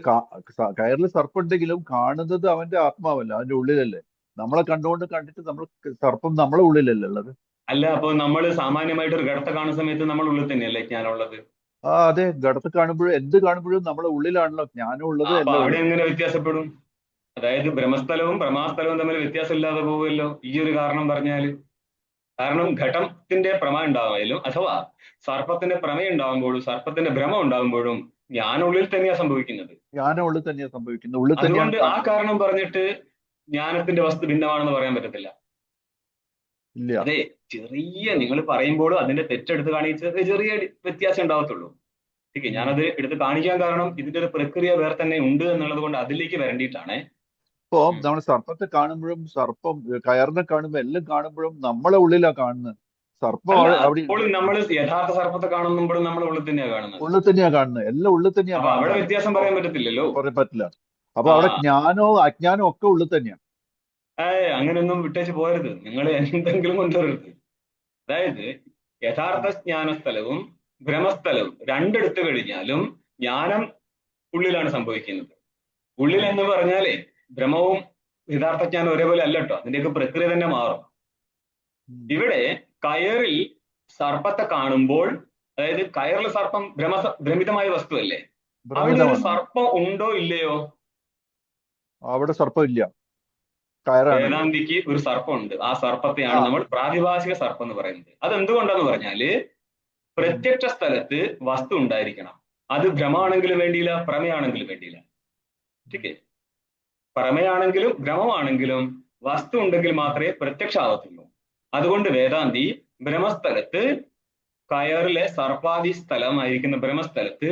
കയറിൽ സർപ്പം ഉണ്ടെങ്കിലും കാണുന്നത് അവന്റെ ആത്മാവല്ല, അവന്റെ ഉള്ളിലല്ലേ. നമ്മളെ കണ്ടിട്ട് നമ്മൾ സർപ്പം നമ്മളെ ഉള്ളിലല്ലേ ഉള്ളത്. അല്ല, അപ്പൊ നമ്മൾ സാമാന്യമായിട്ട് ഒരു ഘടത്തെ കാണുന്ന സമയത്ത് നമ്മൾ ഉള്ളിൽ തന്നെയല്ലേ ജ്ഞാനമുള്ളത്? ആ അതെ, ഘടത്ത് കാണുമ്പോഴും എന്ത് കാണുമ്പോഴും നമ്മളെ ഉള്ളിലാണല്ലോ ജ്ഞാനം ഉള്ളത്, അപ്പൊ എല്ലാം അവിടെ ഉള്ളത്. എങ്ങനെ വ്യത്യാസപ്പെടും? അതായത് ബ്രഹ്മസ്ഥലവും ഭ്രമാസ്ഥലവും തമ്മിൽ വ്യത്യാസം ഇല്ലാതെ പോവുമല്ലോ ഈ ഒരു കാരണം പറഞ്ഞാല്. കാരണം ഘടത്തിന്റെ പ്രമ ഉണ്ടാവായാലും അഥവാ സർപ്പത്തിന്റെ പ്രമേയം ഉണ്ടാകുമ്പോഴും സർപ്പത്തിന്റെ ഭ്രമം ഉണ്ടാകുമ്പോഴും ജ്ഞാനം ഉള്ളിൽ തന്നെയാ സംഭവിക്കുന്നത്. ജ്ഞാനം ഉള്ളിൽ തന്നെയാണ് സംഭവിക്കുന്നത്, ഉള്ളിൽ തന്നെയാണ് അതുകൊണ്ട് ആ കാണുന്നത്. കാരണം പറഞ്ഞിട്ട് ജ്ഞാനത്തിന്റെ വസ്തു ഭിന്നമാണെന്ന് പറയാൻ പറ്റത്തില്ല. ഇല്ല. അതെ, നിങ്ങൾ പറയുമ്പോഴും അതിന്റെ തെറ്റെടുത്ത് കാണിച്ചത് ചെറിയ വ്യത്യാസം ഉണ്ടാവത്തുള്ളൂ. ഓക്കെ, ഞാനത് എടുത്ത് കാണിക്കാൻ കാരണം ഇതിന്റെ ഒരു പ്രക്രിയ വേറെ തന്നെ ഉണ്ട് എന്നുള്ളത് കൊണ്ട് അതിലേക്ക് വരേണ്ടിയിട്ടാണ്. ഇപ്പൊ നമ്മൾ സർപ്പത്തെ കാണുമ്പോഴും കയറിനെ കാണുമ്പോൾ എല്ലാം കാണുമ്പോഴും നമ്മളെ ഉള്ളിലാ കാണുന്നത്. സർപ്പം അല്ല, അവിടെ അപ്പോൾ നമ്മൾ യഥാർത്ഥ സർപ്പത്തെ കാണുമ്പോഴും നമ്മൾ ഉള്ളിൽ തന്നെയാണ് കാണുന്നത്. ഉള്ളിൽ തന്നെയാ കാണുന്നത്, എല്ലാം ഉള്ളിൽ തന്നെയാ അപ്പൊ അവിടെ കാണുന്നത്. വ്യത്യാസം അപ്പൊ പറയാൻ പറ്റത്തില്ലല്ലോ. പറയാൻ പറ്റില്ല. അപ്പൊ ആ അവിടെ ജ്ഞാനവും അജ്ഞാനവും ഒക്കെ ഉള്ളിൽ തന്നെയാണ്. അങ്ങനെയൊന്നും വിട്ടേച്ച് പോരുത്, നിങ്ങൾ എന്തെങ്കിലും കൊണ്ടുവരരുത്. അതായത് യഥാർത്ഥ ജ്ഞാനസ്ഥലവും ഭ്രമസ്ഥലവും രണ്ടെടുത്തു കഴിഞ്ഞാലും ജ്ഞാനം ഉള്ളിലാണ് സംഭവിക്കുന്നത്. ഉള്ളിൽ എന്ന് പറഞ്ഞാലേ ഭ്രമവും യഥാർത്ഥ ജ്ഞാനം ഒരേപോലെ അല്ല കേട്ടോ, അതിന്റെയൊക്കെ പ്രക്രിയ തന്നെ മാറും. ഇവിടെ കയറിൽ സർപ്പത്തെ കാണുമ്പോൾ, അതായത് കയറിൽ സർപ്പം ഭ്രമിതമായ വസ്തുവല്ലേ, അവിടെ ഒരു ഭ്രമിതമാണ്. സർപ്പം ഉണ്ടോ ഇല്ലയോ? അവിടെ സർപ്പം ഇല്ല, കയറാണുള്ളത്. വേദാന്തിക്ക് ഒരു സർപ്പം ഉണ്ട്. ആ സർപ്പത്തെയാണ് നമ്മൾ പ്രാതിഭാസിക സർപ്പം എന്ന് പറയുന്നത്. അത് എന്തുകൊണ്ടാന്ന് പറഞ്ഞാല് പ്രത്യക്ഷ സ്ഥലത്ത് വസ്തു ഉണ്ടായിരിക്കണം. അത് ഭ്രമാണെങ്കിലും വേണ്ടിയില്ല, പ്രമേയാണെങ്കിലും വേണ്ടിയില്ല. ഓക്കെ, പ്രമേയാണെങ്കിലും ഭ്രമമാണെങ്കിലും വസ്തു ഉണ്ടെങ്കിൽ മാത്രമേ പ്രത്യക്ഷമാവത്തുള്ളൂ. അതുകൊണ്ട് വേദാന്തി ബ്രഹ്മസ്ഥലത്ത്, കയറിലെ സർപ്പാദി സ്ഥലമായിരിക്കുന്ന ബ്രഹ്മസ്ഥലത്ത്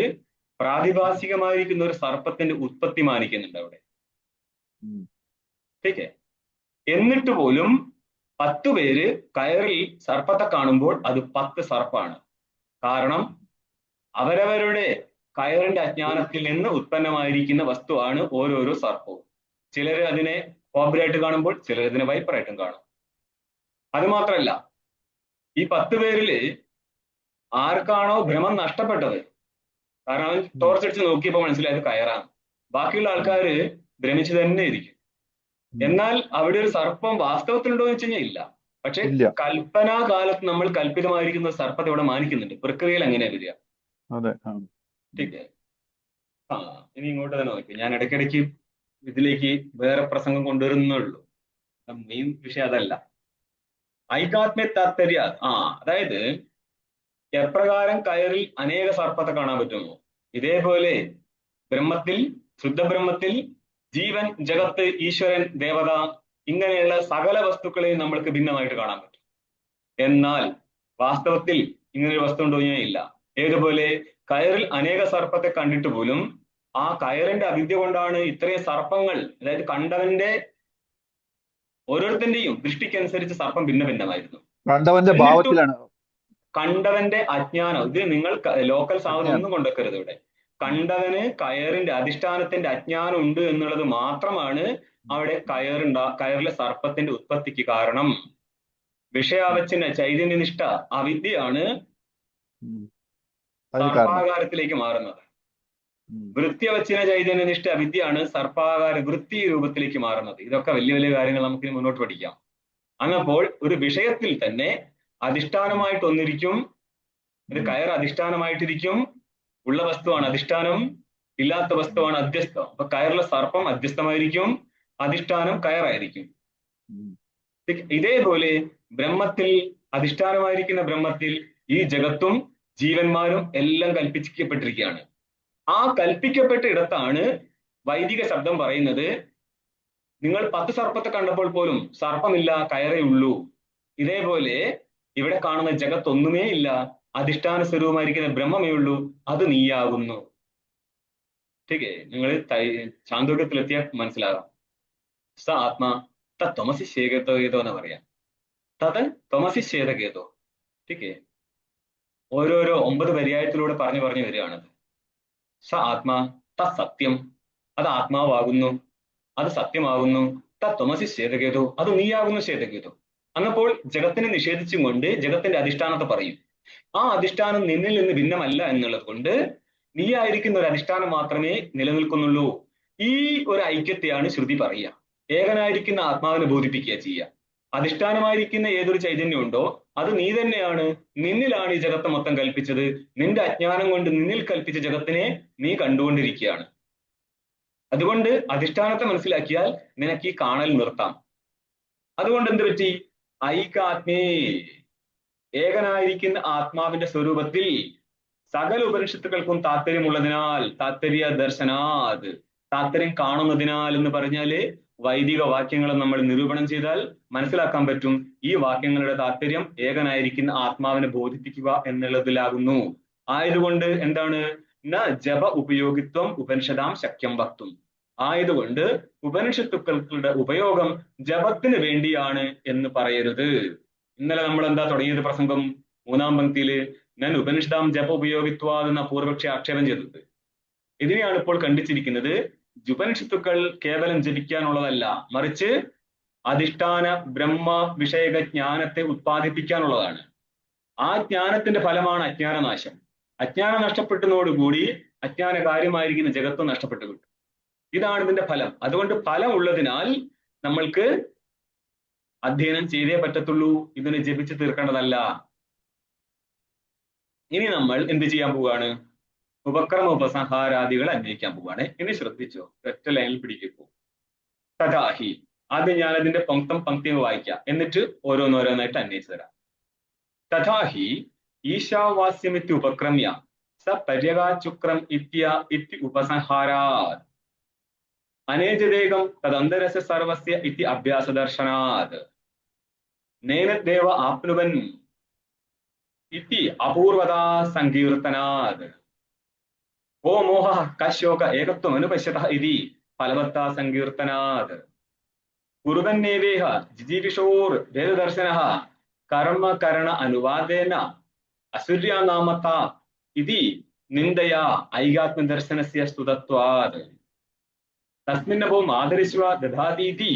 പ്രാതിഭാസികമായിരിക്കുന്ന ഒരു സർപ്പത്തിന്റെ ഉത്പത്തി മാനിക്കുന്നുണ്ട് അവിടെ. ഓക്കെ, എന്നിട്ട് പോലും 10 പേര് കയറിൽ സർപ്പത്തെ കാണുമ്പോൾ അത് 10 സർപ്പാണ്. കാരണം അവരവരുടെ കയറിന്റെ അജ്ഞാനത്തിൽ നിന്ന് ഉത്പന്നമായിരിക്കുന്ന വസ്തുവാണ് ഓരോരോ സർപ്പവും. ചിലർ അതിനെ കോബ്രയായിട്ട് കാണുമ്പോൾ ചിലർ അതിനെ വൈപ്പറായിട്ടും കാണും. അത് മാത്രമല്ല, ഈ 10 പേരില് ആർക്കാണോ ഭ്രമം നഷ്ടപ്പെട്ടത്, കാരണം അവൻ ടോർച്ച് അടിച്ച് നോക്കിയപ്പോൾ മനസ്സിലായത് കയറാണ്, ബാക്കിയുള്ള ആൾക്കാര് ഭ്രമിച്ചു തന്നെ ഇരിക്കും. എന്നാൽ അവിടെ ഒരു സർപ്പം വാസ്തവത്തിലുണ്ടോ എന്ന് വെച്ച് കഴിഞ്ഞാൽ ഇല്ല. പക്ഷെ കൽപ്പനാ കാലത്ത് നമ്മൾ കൽപ്പിതമായിരിക്കുന്ന സർപ്പത്തെ ഇവിടെ മാനിക്കുന്നുണ്ട്. പ്രക്രിയയിൽ എങ്ങനെയാ വരിക? ഇനി ഇങ്ങോട്ട് തന്നെ നോക്കി, ഞാൻ ഇടയ്ക്കിടയ്ക്ക് ഇതിലേക്ക് വേറെ പ്രസംഗം കൊണ്ടുവരുന്നുള്ളൂ. മെയിൻ വിഷയം അതല്ല. ഐകാത്മ്യ താത്പര്യ അതായത് എപ്രകാരം കയറിൽ അനേക സർപ്പത്തെ കാണാൻ പറ്റുന്നു, ഇതേപോലെ ബ്രഹ്മത്തിൽ, ശുദ്ധബ്രഹ്മത്തിൽ ജീവൻ, ജഗത്ത്, ഈശ്വരൻ, ദേവത, ഇങ്ങനെയുള്ള സകല വസ്തുക്കളെയും നമ്മൾക്ക് ഭിന്നമായിട്ട് കാണാൻ പറ്റും. എന്നാൽ വാസ്തവത്തിൽ ഇങ്ങനൊരു വസ്തു ഉണ്ടോ ഞാൻ ഇല്ല. ഏതുപോലെ കയറിൽ അനേക സർപ്പത്തെ കണ്ടിട്ട് പോലും ആ കയറിന്റെ അവിദ്യ കൊണ്ടാണ് ഇത്രയും സർപ്പങ്ങൾ, അതായത് കണ്ടവന്റെ ഓരോരുത്തന്റെയും ദൃഷ്ടിക്കനുസരിച്ച് സർപ്പം ഭിന്ന ഭിന്നമായിരുന്നു. കണ്ടവന്റെ ഭാവത്തിലാണ്, കണ്ടവന്റെ അജ്ഞാനം. ഇത് നിങ്ങൾ ലോക്കൽ സാധനം ഒന്നും കൊണ്ടുവെക്കരുത് ഇവിടെ. കണ്ടവന് കയറിന്റെ അധിഷ്ഠാനത്തിന്റെ അജ്ഞാനം ഉണ്ട് എന്നുള്ളത് മാത്രമാണ് അവിടെ കയറിലെ സർപ്പത്തിന്റെ ഉത്പത്തിക്ക് കാരണം. വിഷയാവച്ഛിന്ന ചൈതന്യനിഷ്ഠ അവിദ്യയാണ് സർപ്പാകാരത്തിലേക്ക് മാറുന്നത്. വൃത്യവച്ഛിന്ന ചൈതന്യനിഷ്ഠ അവിദ്യയാണ് സർപ്പാകാര വൃത്തി രൂപത്തിലേക്ക് മാറുന്നത്. ഇതൊക്കെ വലിയ വലിയ കാര്യങ്ങൾ നമുക്ക് മുന്നോട്ട് പഠിക്കാം. അങ്ങപ്പോൾ ഒരു വിഷയത്തിൽ തന്നെ അധിഷ്ഠാനമായിട്ട് ഒന്നിരിക്കും. ഇത് കയർ അധിഷ്ഠാനമായിട്ടിരിക്കും. ഉള്ള വസ്തുവാണ് അധിഷ്ഠാനം, ഇല്ലാത്ത വസ്തുവാണ് അധ്യസ്ഥം. അപ്പൊ കയറിലെ സർപ്പം അധ്യസ്ഥമായിരിക്കും, അധിഷ്ഠാനം കയറായിരിക്കും. ഇതേപോലെ ബ്രഹ്മത്തിൽ, അധിഷ്ഠാനമായിരിക്കുന്ന ബ്രഹ്മത്തിൽ ഈ ജഗത്തും ജീവന്മാരും എല്ലാം കൽപ്പിക്കപ്പെട്ടിരിക്കുകയാണ്. ആ കൽപ്പിക്കപ്പെട്ട ഇടത്താണ് വൈദിക ശബ്ദം പറയുന്നത്, നിങ്ങൾ 10 സർപ്പത്തെ കണ്ടപ്പോൾ പോലും സർപ്പമില്ല, കയറേ ഉള്ളൂ. ഇതേപോലെ ഇവിടെ കാണുന്ന ജഗത്ത് ഒന്നുമേ ഇല്ല, അധിഷ്ഠാന സ്വരൂപമായിരിക്കുന്ന ബ്രഹ്മമേ ഉള്ളൂ, അത് നീയാകുന്നു. ठीक നിങ്ങൾ ചാന്തോക്യത്തിലെത്തിയാൽ മനസ്സിലാകാം. സ ആത്മാ തമസി ശേഖത്തോ ഏതോ എന്ന് പറയാം. തത് തമസി ശേതകേതോ. ठीक ഓരോരോ 9 പര്യായത്തിലൂടെ പറഞ്ഞു വരികയാണത്. സ ആത്മാ തത്സത്യം, അത് ആത്മാവാകുന്നു, അത് സത്യമാകുന്നു. തത്വമസി ശ്വേതകേതു, അത് നീയാകുന്നു ശ്വേതകേതു. അന്നപ്പോൾ ജഗത്തിനെ നിഷേധിച്ചും കൊണ്ട് ജഗത്തിന്റെ അധിഷ്ഠാനത്തെ പറയും. ആ അധിഷ്ഠാനം നിന്നിൽ നിന്ന് ഭിന്നമല്ല എന്നുള്ളത് കൊണ്ട് നീയായിരിക്കുന്ന ഒരു അധിഷ്ഠാനം മാത്രമേ നിലനിൽക്കുന്നുള്ളൂ. ഈ ഒരു ഐക്യത്തെയാണ് ശ്രുതി പറയുക. ഏകനായിരിക്കുന്ന ആത്മാവിനെ ബോധിപ്പിക്കുക ചെയ്യുക. അധിഷ്ഠാനമായിരിക്കുന്ന ഏതൊരു ചൈതന്യം ഉണ്ടോ അത് നീ തന്നെയാണ്. നിന്നിലാണ് ഈ ജഗത്ത് മൊത്തം കൽപ്പിച്ചത്. നിന്റെ അജ്ഞാനം കൊണ്ട് നിന്നിൽ കൽപ്പിച്ച ജഗത്തിനെ നീ കണ്ടുകൊണ്ടിരിക്കുകയാണ്. അതുകൊണ്ട് അധിഷ്ഠാനത്തെ മനസ്സിലാക്കിയാൽ നിനക്ക് ഈ കാണൽ നിർത്താം. അതുകൊണ്ട് എന്ത് പറ്റി? ഐകാത്മേ, ഏകനായിരിക്കുന്ന ആത്മാവിന്റെ സ്വരൂപത്തിൽ സകല ഉപനിഷത്തുക്കൾക്കും താല്പര്യമുള്ളതിനാൽ, താല്പര്യ ദർശനാത്, താല്പര്യം കാണുന്നതിനാൽ എന്ന് പറഞ്ഞാല് വൈദിക വാക്യങ്ങൾ നമ്മൾ നിരൂപണം ചെയ്താൽ മനസ്സിലാക്കാൻ പറ്റും. ഈ വാക്യങ്ങളുടെ താല്പര്യം ഏകനായിരിക്കുന്ന ആത്മാവിനെ ബോധിപ്പിക്കുക എന്നുള്ളതിലാകുന്നു. ആയതുകൊണ്ട് എന്താണ്? ന ജപ ഉപയോഗിത്വം ഉപനിഷദാം ശക്യം വക്തും. ആയതുകൊണ്ട് ഉപനിഷത്തുക്കളുടെ ഉപയോഗം ജപത്തിന് വേണ്ടിയാണ് എന്ന് പറയരുത്. ഇന്നലെ നമ്മൾ എന്താ തുടങ്ങിയത് പ്രസംഗം? 3-ാം പങ്ക്തിയില് ഞാൻ ഉപനിഷദാം ജപ ഉപയോഗിത്വാതെന്ന പൂർവപക്ഷി ആക്ഷേപം ചെയ്തത്. ഇതിനെയാണ് ഇപ്പോൾ ഖണ്ഡിച്ചിരിക്കുന്നത്. ഉപനിഷത്തുക്കൾ കേവലം ജപിക്കാനുള്ളതല്ല, മറിച്ച് അധിഷ്ഠാന ബ്രഹ്മ വിഷയക ജ്ഞാനത്തെ ഉത്പാദിപ്പിക്കാനുള്ളതാണ്. ആ ജ്ഞാനത്തിന്റെ ഫലമാണ് അജ്ഞാനനാശം. അജ്ഞാനം നഷ്ടപ്പെട്ടതോടുകൂടി അജ്ഞാന കാര്യമായിരിക്കുന്ന ജഗത്ത് നഷ്ടപ്പെട്ടു കിട്ടും. ഇതാണ് ഇതിന്റെ ഫലം. അതുകൊണ്ട് ഫലം ഉള്ളതിനാൽ നമ്മൾക്ക് അധ്യയനം ചെയ്തേ പറ്റത്തുള്ളൂ, ഇതിനെ ജപിച്ച് തീർക്കേണ്ടതല്ല. ഇനി നമ്മൾ എന്ത് ചെയ്യാൻ പോവുകയാണ്? ഉപക്രമ ഉപസംഹാരാദികൾ അന്വയിക്കാൻ പോവുകയാണ്. ഇനി ശ്രദ്ധിച്ചോ, ഒറ്റ ലൈനിൽ പിടിക്കൂ. തഥാഹി, ആദ്യം ഞാൻ അതിന്റെ പങ്ക്തിയും വായിക്കാം, എന്നിട്ട് ഓരോന്നോരോന്നായിട്ട് അന്വയിച്ചു തരാം. തഥാഹി ഈശാവാസ്യമിത്തി ഉപക്രമ്യ സ പര്യകാചുക്രം ഇത്തി ഉപസംഹാരാത് അനേജദേകം തദന്തരസ്യ സർവസ്യ ഇതി അഭ്യാസദർശനാത് നേനദേവ ആപ്നുവൻ ഇതി അപൂർവതാ സങ്കീർത്തനാത് ഓ മോഹ കശോക ഏകത്വം അനുപശ്യതഃ ഇതി ഫലവത്താ സങ്കീർത്തനാത് കുറുവന്നേവേഹ ജിജീവിഷോർ വേദദർശനഃ കർമ്മകരണ അനുവാദേന അസുര്യാനാമത ഇതി നിന്ദയാ ഐകാത്മദർശനസ്യ സ്തുതത്വാത് തസ്മിന്നഭോ മാതരിശ്വ ദധാതീതി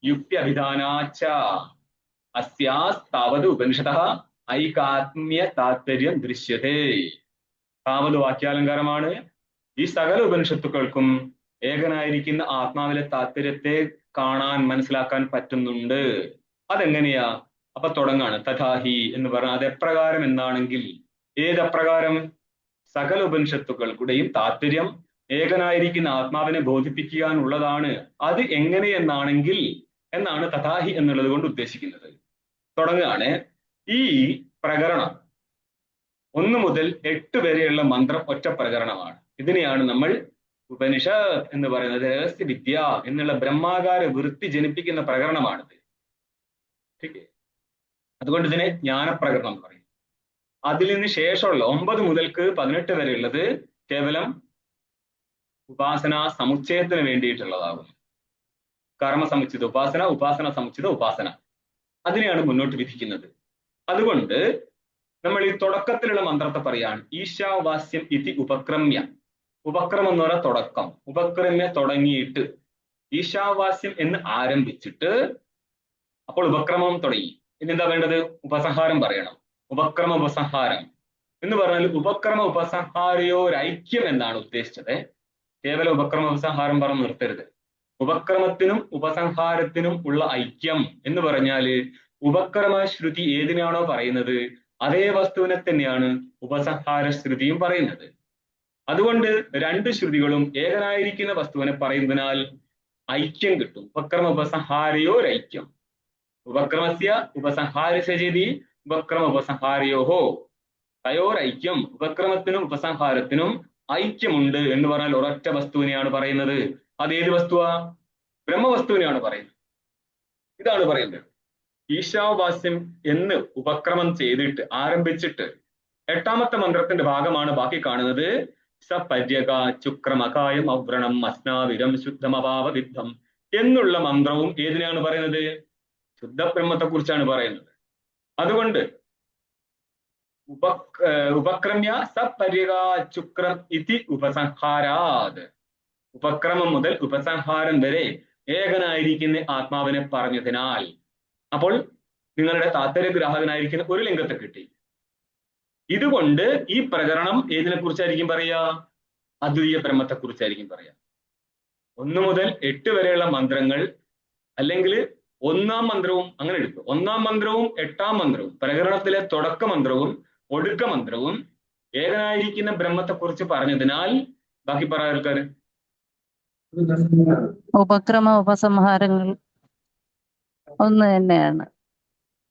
യുക്ത്യഭിധാനാച്ച അസ്യാസ്താവത് ഉപനിഷതഃ ഐകാത്മ്യ താത്പര്യം ദൃശ്യതേ. താവത് വാക്യാലങ്കാരമാണ്. ഈ സകല ഉപനിഷത്തുക്കൾക്കും ഏകനായിരിക്കുന്ന ആത്മാവിലെ താത്പര്യത്തെ കാണാൻ മനസ്സിലാക്കാൻ പറ്റുന്നുണ്ട്. അതെങ്ങനെയാ? അപ്പൊ തുടങ്ങാണ്. തഥാഹി എന്ന് പറഞ്ഞാൽ അതെപ്രകാരം എന്നാണെങ്കിൽ, ഏതപ്രകാരം? സകല ഉപനിഷത്തുക്കൾക്കുടെയും താത്പര്യം ഏകനായിരിക്കുന്ന ആത്മാവിനെ ബോധിപ്പിക്കാനുള്ളതാണ്. അത് എങ്ങനെയെന്നാണെങ്കിൽ എന്നാണ് തഥാഹി എന്നുള്ളത് കൊണ്ട് ഉദ്ദേശിക്കുന്നത്. തുടങ്ങുകയാണ്. ഈ പ്രകരണം 1 മുതൽ 8 വരെയുള്ള മന്ത്രം ഒറ്റ പ്രകരണമാണ്. ഇതിനെയാണ് നമ്മൾ ഉപനിഷത്ത് എന്ന് പറയുന്നത്. രഹസ്യവിദ്യ എന്നുള്ള ബ്രഹ്മാകാര വൃത്തി ജനിപ്പിക്കുന്ന പ്രകരണമാണിത്. ഓക്കെ, അതുകൊണ്ട് ഇതിനെ ജ്ഞാനപ്രകരണം എന്ന് പറയും. അതിൽ നിന്ന് ശേഷമുള്ള 9 മുതൽക്ക് 18 വരെയുള്ളത് കേവലം ഉപാസന സമുച്ചയത്തിന് വേണ്ടിയിട്ടുള്ളതാകും. കർമ്മ സമുച്ചിത ഉപാസന, ഉപാസന സമുച്ചിത ഉപാസന, അതിനെയാണ് മുന്നോട്ട് വിധിക്കുന്നത്. അതുകൊണ്ട് നമ്മൾ ഈ തുടക്കത്തിലുള്ള മന്ത്രത്തെ പറയാണ് ഈശാവാസ്യം ഇതി ഉപക്രമ്യ. ഉപക്രമം എന്ന് പറഞ്ഞാൽ തുടക്കം. ഉപക്രമ്യ തുടങ്ങിയിട്ട് ഈശാവാസ്യം എന്ന് ആരംഭിച്ചിട്ട്, അപ്പോൾ ഉപക്രമം തുടങ്ങി. ഇനി എന്താ വേണ്ടത്? ഉപസംഹാരം പറയണം. ഉപക്രമ ഉപസംഹാരം എന്ന് പറഞ്ഞാൽ ഉപക്രമ ഉപസംഹാരയോരൈക്യം എന്നാണ് ഉദ്ദേശിച്ചത്. കേവലം ഉപക്രമ ഉപസംഹാരം പറഞ്ഞ് നിർത്തരുത്. ഉപക്രമത്തിനും ഉപസംഹാരത്തിനും ഉള്ള ഐക്യം എന്ന് പറഞ്ഞാല് ഉപക്രമ ശ്രുതി ഏതിനാണോ പറയുന്നത് അതേ വസ്തുവിനെ തന്നെയാണ് ഉപസംഹാര ശ്രുതിയും പറയുന്നത്. അതുകൊണ്ട് 2 ശ്രുതികളും ഏകനായിരിക്കുന്ന വസ്തുവിനെ പറയുന്നതിനാൽ ഐക്യം കിട്ടും. ഉപക്രമ ഉപസംഹാരയോരൈക്യം. ഉപക്രമസ്യ ഉപസംഹാരസ്യ ചേതി ഉപക്രമ ഉപസംഹാരയോഹോ തയോരൈക്യം. ഉപക്രമത്തിനും ഉപസംഹാരത്തിനും ഐക്യമുണ്ട് എന്ന് പറഞ്ഞാൽ ഒരൊറ്റ വസ്തുവിനെയാണ് പറയുന്നത്. അതേത് വസ്തുവാ? ബ്രഹ്മവസ്തുവിനെയാണ് പറയുന്നത്. ഇതാണ് പറയുന്നത്. ഈശാവാസ്യം എന്ന് ഉപക്രമം ചെയ്തിട്ട് ആരംഭിച്ചിട്ട് 8ാമത്തെ മന്ത്രത്തിന്റെ ഭാഗമാണ് ബാക്കി കാണുന്നത്. സപര്യക ചുക്രമകായം അവ്രണം അസ്നാവിരം ശുദ്ധമഭാവ വിദ്ധം എന്നുള്ള മന്ത്രവും ഏതിനാണ് പറയുന്നത്? ശുദ്ധബ്രഹ്മത്തെ കുറിച്ചാണ് പറയുന്നത്. അതുകൊണ്ട് ഉപക്രമ്യ സപര്യകാചുക്രം ഇതി ഉപസംഹാരാത്. ഉപക്രമം മുതൽ ഉപസംഹാരം വരെ ഏകനായിരിക്കുന്ന ആത്മാവിനെ പറഞ്ഞതിനാൽ, അപ്പോൾ നിങ്ങളുടെ താത്പര്യഗ്രാഹകനായിരിക്കുന്ന ഒരു ലിംഗത്തെ കിട്ടി. ഇതുകൊണ്ട് ഈ പ്രകരണം ഏതിനെ കുറിച്ചായിരിക്കും പറയാ? അദ്വിതീയ ബ്രഹ്മത്തെ കുറിച്ചായിരിക്കും പറയാ. 1 മുതൽ 8 വരെയുള്ള മന്ത്രങ്ങൾ, അല്ലെങ്കിൽ 1-ാം മന്ത്രവും അങ്ങനെ എടുക്കും. 1-ാം മന്ത്രവും 8-ാം മന്ത്രവും, പ്രകരണത്തിലെ തുടക്ക മന്ത്രവും ഒടുക്ക മന്ത്രവും ഏകനായിരിക്കുന്ന ബ്രഹ്മത്തെ കുറിച്ച് പറഞ്ഞതിനാൽ, ബാക്കി പറയാൻ ആൾക്കാര് ഉപക്രമ ഉപസംഹാരങ്ങൾ ഒന്ന് തന്നെയാണ്.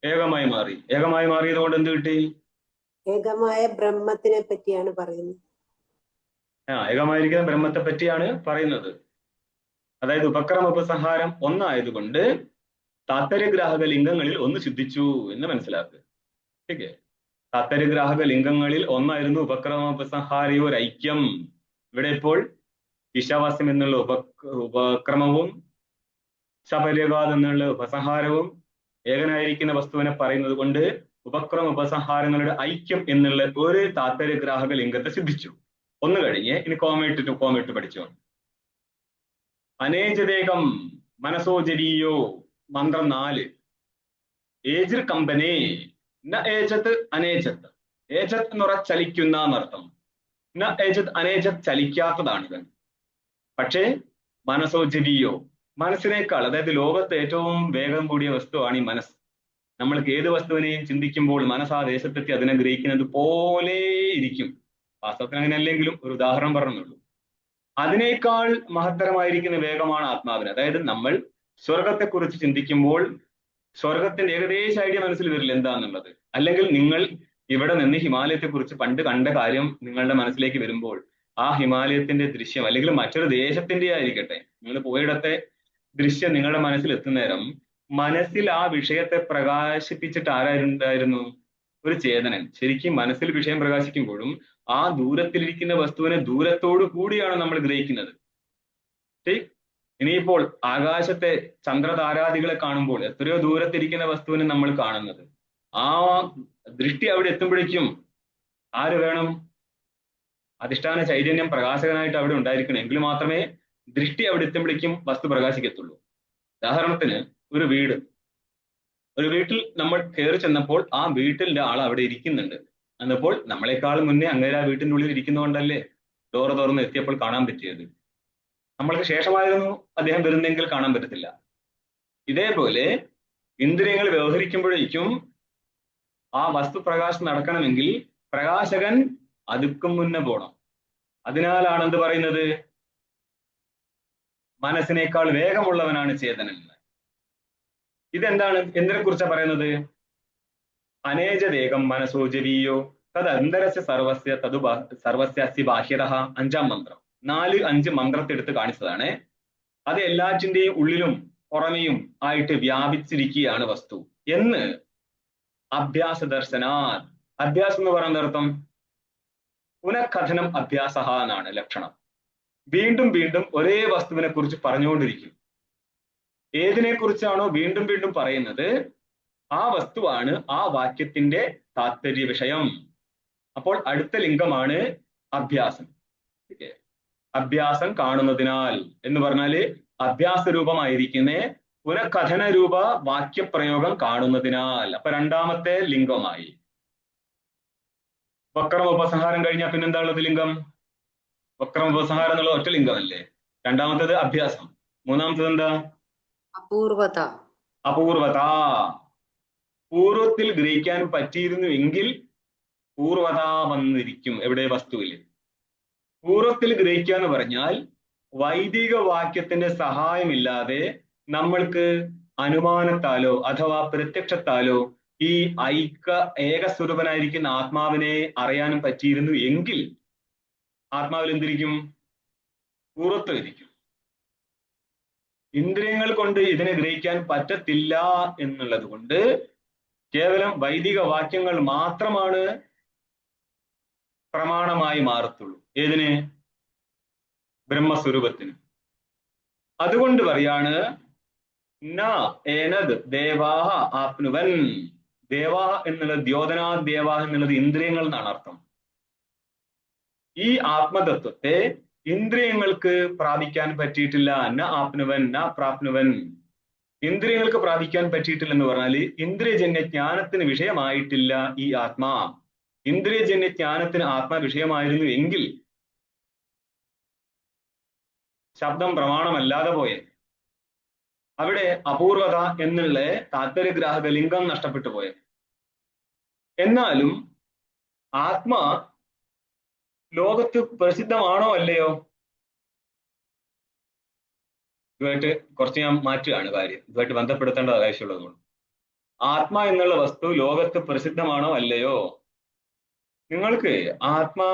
ഏകമായി മാറി. ഏകമായി മാറിയത് കൊണ്ട് എന്ത് കിട്ടി? ഏകമായ ബ്രഹ്മത്തിനെ പറ്റിയാണ് പറയുന്നത്. ഏകമായിരിക്കുന്ന ബ്രഹ്മത്തെ പറ്റിയാണ് പറയുന്നത്. അതായത് ഉപക്രമ ഉപസംഹാരം ഒന്നായതുകൊണ്ട് താത്പര്യഗ്രാഹക ലിംഗങ്ങളിൽ ഒന്ന് സിദ്ധിച്ചു എന്ന് മനസ്സിലാക്കുക. ഓക്കെ, താത്പര്യഗ്രാഹക ലിംഗങ്ങളിൽ ഒന്നായിരുന്നു ഉപക്രമ ഉപസംഹാരയോ ഒരു ഐക്യം. ഇവിടെ ഇപ്പോൾ ഈശാവാസ്യം എന്നുള്ള ഉപക്രമവും ശപര്യകാത് എന്നുള്ള ഉപസംഹാരവും ഏകനായിരിക്കുന്ന വസ്തുവിനെ പറയുന്നത് കൊണ്ട് ഉപക്രമ ഉപസംഹാരങ്ങളുടെ ഐക്യം എന്നുള്ള ഒരു താത്പര്യഗ്രാഹക ലിംഗത്തെ സിദ്ധിച്ചു. ഒന്ന് കഴിഞ്ഞ് ഇനി കോമയിട്ട് പഠിച്ചു. അനേജദേകം മനസോജരീയോ, മന്ത്രം 4. ഏജിർ കമ്പനെ ന ഏജത്ത് അനേജത്ത്. ഏജത്ത് എന്ന് പറഞ്ഞാൽ ചലിക്കുന്ന എന്നർത്ഥം. ന ഏജത്ത് അനേജത്ത് ചലിക്കാത്തതാണിത്. പക്ഷേ മനസോജരീയോ, മനസ്സിനേക്കാൾ, അതായത് ലോകത്ത് ഏറ്റവും വേഗം കൂടിയ വസ്തുവാണ് ഈ മനസ്സ്. നമ്മൾക്ക് ഏത് വസ്തുവിനെയും ചിന്തിക്കുമ്പോൾ മനസ്സ് ആ ദേശത്തെത്തി അതിനെ ഗ്രഹിക്കുന്നത് പോലെ ഇരിക്കും. വാസ്തവത്തിൽ അങ്ങനെ അല്ലെങ്കിലും ഒരു ഉദാഹരണം പറഞ്ഞുള്ളൂ. അതിനേക്കാൾ മഹത്തരമായിരിക്കുന്ന വേഗമാണ് ആത്മാവിന്. അതായത് നമ്മൾ സ്വർഗത്തെക്കുറിച്ച് ചിന്തിക്കുമ്പോൾ സ്വർഗത്തിന്റെ ഏകദേശ ഐഡിയ മനസ്സിൽ വരില്ല എന്താന്നുള്ളത്. അല്ലെങ്കിൽ നിങ്ങൾ ഇവിടെ നിന്ന് ഹിമാലയത്തെക്കുറിച്ച് പണ്ട് കണ്ട കാര്യം നിങ്ങളുടെ മനസ്സിലേക്ക് വരുമ്പോൾ ആ ഹിമാലയത്തിന്റെ ദൃശ്യം, അല്ലെങ്കിൽ മറ്റൊരു ദേശത്തിന്റെ ആയിരിക്കട്ടെ, നിങ്ങൾ പോയിടത്തെ ദൃശ്യം നിങ്ങളുടെ മനസ്സിൽ എത്തുന്നേരം മനസ്സിൽ ആ വിഷയത്തെ പ്രകാശിപ്പിച്ചിട്ട് ആരായിരുന്നു? ഒരു ചേതനൻ. ശരിക്കും മനസ്സിൽ വിഷയം പ്രകാശിക്കുമ്പോഴും ആ ദൂരത്തിലിരിക്കുന്ന വസ്തുവിനെ ദൂരത്തോടു കൂടിയാണ് നമ്മൾ ഗ്രഹിക്കുന്നത്. ഇനിയിപ്പോൾ ആകാശത്തെ ചന്ദ്രതാരാദികളെ കാണുമ്പോൾ എത്രയോ ദൂരത്തിരിക്കുന്ന വസ്തുവിനെ നമ്മൾ കാണുന്നത്. ആ ദൃഷ്ടി അവിടെ എത്തുമ്പോഴേക്കും ആര് വേണം? അധിഷ്ഠാന ചൈതന്യം പ്രകാശകനായിട്ട് അവിടെ ഉണ്ടായിരിക്കണം. എങ്കിൽ മാത്രമേ ദൃഷ്ടി അവിടെ എത്തുമ്പോഴേക്കും വസ്തു പ്രകാശിക്കത്തുള്ളൂ. ഉദാഹരണത്തിന് ഒരു വീട്ടിൽ നമ്മൾ കയറി ചെന്നപ്പോൾ ആ വീട്ടിലെ ആൾ അവിടെ ഇരിക്കുന്നുണ്ട്. എന്നപ്പോൾ നമ്മളെക്കാൾ മുന്നേ അങ്ങേര് ആ വീട്ടിൻ്റെ ഉള്ളിൽ ഇരിക്കുന്നതുകൊണ്ടല്ലേ ഡോറ് തുറന്ന് എത്തിയപ്പോൾ കാണാൻ പറ്റിയത്. നമ്മൾക്ക് ശേഷമായിരുന്നു അദ്ദേഹം വരുന്നെങ്കിൽ കാണാൻ പറ്റത്തില്ല. ഇതേപോലെ ഇന്ദ്രിയങ്ങൾ വ്യവഹരിക്കുമ്പോഴേക്കും ആ വസ്തു പ്രകാശം നടക്കണമെങ്കിൽ പ്രകാശകൻ അതുക്കും മുന്നേ പോണം. അതിനാലാണ് എന്ത് പറയുന്നത്? മനസ്സിനേക്കാൾ വേഗമുള്ളവനാണ് ചേതനൻ. ഇതെന്താണ്? എന്തിനെ കുറിച്ചാണ് പറയുന്നത്? അനേജദേകം മനസോജരീയോ തദന്തരസ്യ സർവസ്യ ബാഹ്യതഃ. 5-ാം മന്ത്രം. 4-5 മന്ത്രത്തെടുത്ത് കാണിച്ചതാണ്. അത് എല്ലാറ്റിന്റെയും ഉള്ളിലും പുറമെയും ആയിട്ട് വ്യാപിച്ചിരിക്കുകയാണ് വസ്തു എന്ന് അഭ്യാസ ദർശനാത്. അഭ്യാസം എന്ന് പറയുന്ന അർത്ഥം പുനഃകഥനം അഭ്യാസ എന്നാണ് ലക്ഷണം. വീണ്ടും വീണ്ടും ഒരേ വസ്തുവിനെ കുറിച്ച് പറഞ്ഞുകൊണ്ടിരിക്കും. ഏതിനെ കുറിച്ചാണോ വീണ്ടും വീണ്ടും പറയുന്നത് ആ വസ്തുവാണ് ആ വാക്യത്തിന്റെ താത്പര്യ വിഷയം. അപ്പോൾ അടുത്ത ലിംഗമാണ് അഭ്യാസം. അഭ്യാസം കാണുന്നതിനാൽ എന്ന് പറഞ്ഞാല് അഭ്യാസ രൂപമായിരിക്കുന്ന പുനഃകഥന രൂപ വാക്യപ്രയോഗം കാണുന്നതിനാൽ. അപ്പൊ 2ാമത്തെ ലിംഗമായി. വക്രം ഉപസംഹാരം കഴിഞ്ഞാൽ പിന്നെന്താ ഉള്ളത്? ലിംഗം. വക്രം ഉപസംഹാരം എന്നുള്ള ഒറ്റ ലിംഗമല്ലേ. 2ാമത്തേത് അഭ്യാസം. 3ാമത്തേത് എന്താ? അപൂർവത. അപൂർവത. പൂർവത്തിൽ ഗ്രഹിക്കാൻ പറ്റിയിരുന്നു എങ്കിൽ പൂർവത വന്നിരിക്കും എവിടെ? വസ്തുവില്. പൂർവത്തിൽ ഗ്രഹിക്കുക എന്ന് പറഞ്ഞാൽ വൈദിക വാക്യത്തിന്റെ സഹായമില്ലാതെ നമ്മൾക്ക് അനുമാനത്താലോ അഥവാ പ്രത്യക്ഷത്താലോ ഈ ഏകസ്വരൂപനായിരിക്കുന്ന ആത്മാവിനെ അറിയാനും പറ്റിയിരുന്നു എങ്കിൽ ആത്മാവിൽ എന്തിരിക്കും? പൂർവ്വത്ത് ഇരിക്കും. ഇന്ദ്രിയങ്ങൾ കൊണ്ട് ഇതിനെ ഗ്രഹിക്കാൻ പറ്റത്തില്ല എന്നുള്ളത് കൊണ്ട് കേവലം വൈദിക വാക്യങ്ങൾ മാത്രമാണ് പ്രമാണമായി മാറത്തുള്ളൂ. ഏതിന്? ബ്രഹ്മസ്വരൂപത്തിന്. അതുകൊണ്ട് പറയാണ് ന ഏനദ് ദേവാഹ ആപ്നുവൻ. ദേവാഹ എന്നുള്ളത് ദ്യോതനാ ദേവാഹ എന്നുള്ളത് ഇന്ദ്രിയങ്ങൾ എന്നാണ് അർത്ഥം. ഈ ആത്മതത്വത്തെ ഇന്ദ്രിയങ്ങൾക്ക് പ്രാപിക്കാൻ പറ്റിയിട്ടില്ല. ന ആപ്നുവൻ ന പ്രാപ്നുവൻ. ഇന്ദ്രിയങ്ങൾക്ക് പ്രാപിക്കാൻ പറ്റിയിട്ടില്ല എന്ന് പറഞ്ഞാല് ഇന്ദ്രിയജന്യ ജ്ഞാനത്തിന് വിഷയമായിട്ടില്ല ഈ ആത്മാ. ഇന്ദ്രിയജന്യ ജ്ഞാനത്തിന് ആത്മാ വിഷയമായിരുന്നു എങ്കിൽ ശബ്ദം പ്രമാണമല്ലാതെ പോയെ. അവിടെ അപൂർവത എന്നുള്ള താത്പര്യഗ്രാഹക ലിംഗം നഷ്ടപ്പെട്ടു പോയെ. എന്നാലും ആത്മാ ലോകത്ത് പ്രസിദ്ധമാണോ അല്ലയോ? ഇതുമായിട്ട് കുറച്ച് ഞാൻ മാറ്റുകയാണ് കാര്യം, ഇതുമായിട്ട് ബന്ധപ്പെടുത്തേണ്ട ആവശ്യമുള്ളതുകൊണ്ട്. ആത്മാ എന്നുള്ള വസ്തു ലോകത്ത് പ്രസിദ്ധമാണോ അല്ലയോ? നിങ്ങൾക്ക് ആത്മാ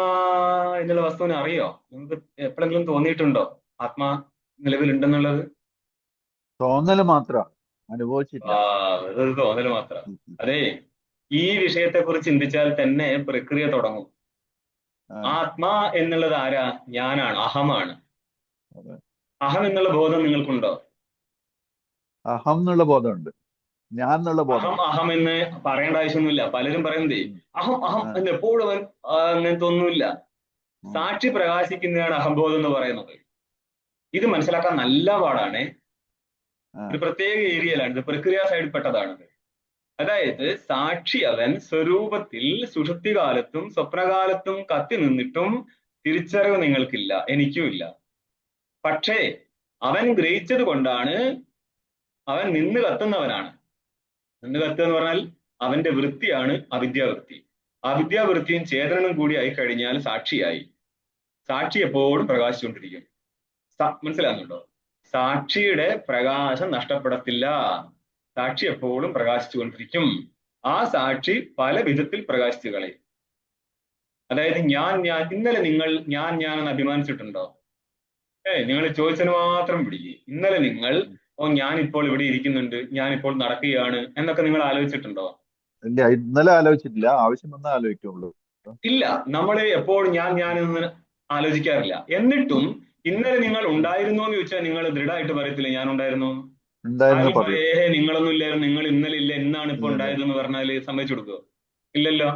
എന്നുള്ള വസ്തുവിനെ അറിയോ? നിങ്ങൾക്ക് എപ്പോഴെങ്കിലും തോന്നിയിട്ടുണ്ടോ ആത്മാ നിലവിലുണ്ടെന്നുള്ളത്? തോന്നല് മാത്രമാണ്, അനുഭവിച്ചില്ല. അതൊരു തോന്നല് മാത്രം. അതെ, ഈ വിഷയത്തെ കുറിച്ച് ചിന്തിച്ചാൽ തന്നെ പ്രക്രിയ തുടങ്ങും. ആത്മാ എന്നുള്ളത് ആരാ? ഞാനാണ്, അഹമാണ്. അഹം എന്നുള്ള ബോധം നിങ്ങൾക്കുണ്ടോ? അഹം എന്നുള്ള ബോധമുണ്ട്, ഞാൻ എന്നുള്ള ബോധം. അഹം അഹം എന്ന് പറയേണ്ട ആവശ്യമൊന്നുമില്ല. പലരും പറയുന്നതേ അഹം അഹം എന്ന് എപ്പോഴും അങ്ങനത്തെ ഒന്നുമില്ല. സാക്ഷി പ്രകാശിക്കുന്നതാണ് അഹംബോധം എന്ന് പറയുന്നത്. ഇത് മനസ്സിലാക്കാൻ നല്ല പാടാണ്. ഒരു പ്രത്യേക ഏരിയയിലാണ്, ഇത് പ്രക്രിയ സൈഡിൽപ്പെട്ടതാണത്. അതായത് സാക്ഷി അവൻ സ്വരൂപത്തിൽ സുഷുപ്തികാലത്തും സ്വപ്നകാലത്തും കത്തി നിന്നിട്ടും തിരിച്ചറിവ് നിങ്ങൾക്കില്ല, എനിക്കും ഇല്ല. പക്ഷേ അവൻ ഗ്രഹിച്ചത് കൊണ്ടാണ് അവൻ നിന്ന് കത്തുന്നവനാണ്. നിന്ന് കത്തുക എന്ന് പറഞ്ഞാൽ അവന്റെ വൃത്തിയാണ് അവിദ്യാവൃത്തി. അവിദ്യാവൃത്തിയും ചേതനനും കൂടി ആയി കഴിഞ്ഞാൽ സാക്ഷിയായി. സാക്ഷി എപ്പോഴും പ്രകാശിച്ചുകൊണ്ടിരിക്കും. മനസ്സിലാകുന്നുണ്ടോ? സാക്ഷിയുടെ പ്രകാശം നഷ്ടപ്പെടത്തില്ല. സാക്ഷി എപ്പോഴും പ്രകാശിച്ചുകൊണ്ടിരിക്കും. ആ സാക്ഷി പല വിധത്തിൽ പ്രകാശിച്ചു കളയും. അതായത് ഞാൻ ഇന്നലെ നിങ്ങൾ ഞാൻ എന്ന് അഭിമാനിച്ചിട്ടുണ്ടോ? നിങ്ങൾ ചോദിച്ചതിന് മാത്രം പിടിക്കുക. ഇന്നലെ നിങ്ങൾ ഞാനിപ്പോൾ ഇവിടെ ഇരിക്കുന്നുണ്ട്, ഞാനിപ്പോൾ നടക്കുകയാണ് എന്നൊക്കെ നിങ്ങൾ ആലോചിച്ചിട്ടുണ്ടോ? ഇല്ല, ഇന്നലെ ആലോചിച്ചിട്ടില്ല, ആവശ്യം വന്നാൽ ആലോചിക്കുള്ളൂ. ഇല്ല, നമ്മൾ എപ്പോഴും ഞാൻ എന്ന് ആലോചിക്കാറില്ല. എന്നിട്ടും ഇന്നലെ നിങ്ങൾ ഉണ്ടായിരുന്നോ എന്ന് ചോദിച്ചാൽ നിങ്ങൾ ദൃഢമായിട്ട് പറയത്തില്ല ഞാൻ ഉണ്ടായിരുന്നു. നിങ്ങളൊന്നും ഇല്ലായിരുന്നു, നിങ്ങൾ ഇന്നലെ ഇല്ല, ഇന്നാണ് ഇപ്പൊ ഉണ്ടായതെന്ന് പറഞ്ഞാല് സമ്മതിച്ചു കൊടുക്കുവോ? ഇല്ലല്ലോ.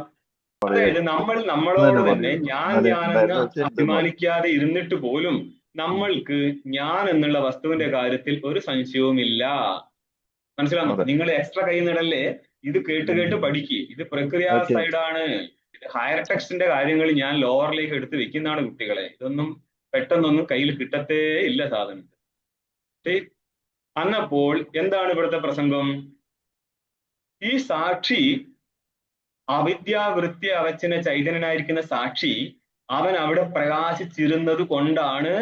അതായത് നമ്മൾ നമ്മളോട് തന്നെ ഞാനെന്ന് അഭിമാനിക്കാതെ ഇരുന്നിട്ട് പോലും നമ്മൾക്ക് ഞാൻ എന്നുള്ള വസ്തുവിന്റെ കാര്യത്തിൽ ഒരു സംശയവുമില്ല. മനസ്സിലാകുന്നു? നിങ്ങൾ എക്സ്ട്രാ കൈ നിടല്ലേ, ഇത് കേട്ട് പഠിക്കുക. ഇത് പ്രക്രിയ സൈഡാണ്. ഹയർ ടെക്സ്റ്റിന്റെ കാര്യങ്ങൾ ഞാൻ ലോവറിലേക്ക് എടുത്ത് വെക്കുന്നതാണ് കുട്ടികളെ. ഇതൊന്നും പെട്ടെന്നൊന്നും കയ്യിൽ കിട്ടത്തേ ഇല്ല സാധനം. അന്നപ്പോൾ എന്താണ് ഇവിടുത്തെ പ്രസംഗം? ഈ സാക്ഷി അവിദ്യാവൃത്തി അവച്ചന ചൈതന്യനായിരിക്കുന്ന സാക്ഷി അവൻ അവിടെ പ്രകാശിച്ചിരുന്നത് കൊണ്ടാണ്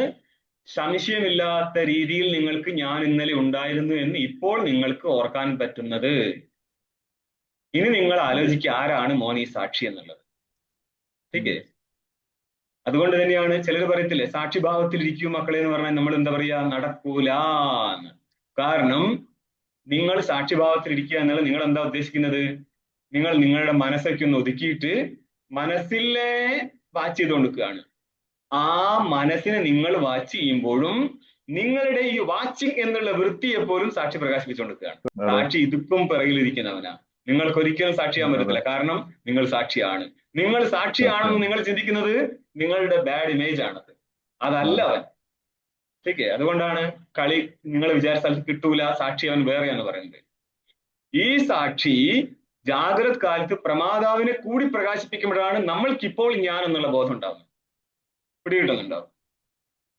സംശയമില്ലാത്ത രീതിയിൽ നിങ്ങൾക്ക് ഞാൻ ഇന്നലെ ഉണ്ടായിരുന്നു എന്ന് ഇപ്പോൾ നിങ്ങൾക്ക് ഓർക്കാൻ പറ്റുന്നത്. ഇനി നിങ്ങൾ ആലോചിക്കുക, ആരാണ് മോൻ ഈ സാക്ഷി എന്നുള്ളത്. ഓക്കെ, അതുകൊണ്ട് തന്നെയാണ് ചിലർ പറയത്തില്ലേ സാക്ഷിഭാവത്തിൽ ഇരിക്കും മക്കളെ എന്ന് പറഞ്ഞാൽ നമ്മൾ എന്താ പറയാ, നടക്കൂലാന്ന്. കാരണം നിങ്ങൾ സാക്ഷിഭാവത്തിൽ ഇരിക്കുക എന്നുള്ളത് നിങ്ങൾ എന്താ ഉദ്ദേശിക്കുന്നത്? നിങ്ങൾ നിങ്ങളുടെ മനസ്സൊക്കെ ഒന്ന് ഒതുക്കിയിട്ട് മനസ്സിലെ വാച്ച് ചെയ്തുകൊണ്ടിരിക്കുകയാണ്. ആ മനസ്സിനെ നിങ്ങൾ വാച്ച് ചെയ്യുമ്പോഴും നിങ്ങളുടെ ഈ വാച്ചിങ് എന്നുള്ള വൃത്തിയെ പോലും സാക്ഷി പ്രകാശിപ്പിച്ചുകൊണ്ടിരിക്കുകയാണ്. സാക്ഷി ഇതുക്കും പിറകിലിരിക്കുന്നവനാ. നിങ്ങൾക്ക് ഒരിക്കലും സാക്ഷിയാൻ പറ്റത്തില്ല, കാരണം നിങ്ങൾ സാക്ഷിയാണ്. നിങ്ങൾ സാക്ഷിയാണെന്ന് നിങ്ങൾ ചിന്തിക്കുന്നത് നിങ്ങളുടെ ബാഡ് ഇമേജ് ആണത്, അതല്ല അവൻ. ഓക്കെ, അതുകൊണ്ടാണ് കളി നിങ്ങൾ വിചാരിച്ച സ്ഥലത്ത് കിട്ടൂല, സാക്ഷി അവൻ വേറെയാണ് പറയുന്നത്. ഈ സാക്ഷി ജാഗ്രത് കാലത്ത് പ്രമാതാവിനെ കൂടി പ്രകാശിപ്പിക്കുമ്പോഴാണ് നമ്മൾക്കിപ്പോൾ ഞാൻ എന്നുള്ള ബോധം ഉണ്ടാവുന്നത്. പിടികിട്ടുന്നുണ്ടാവും.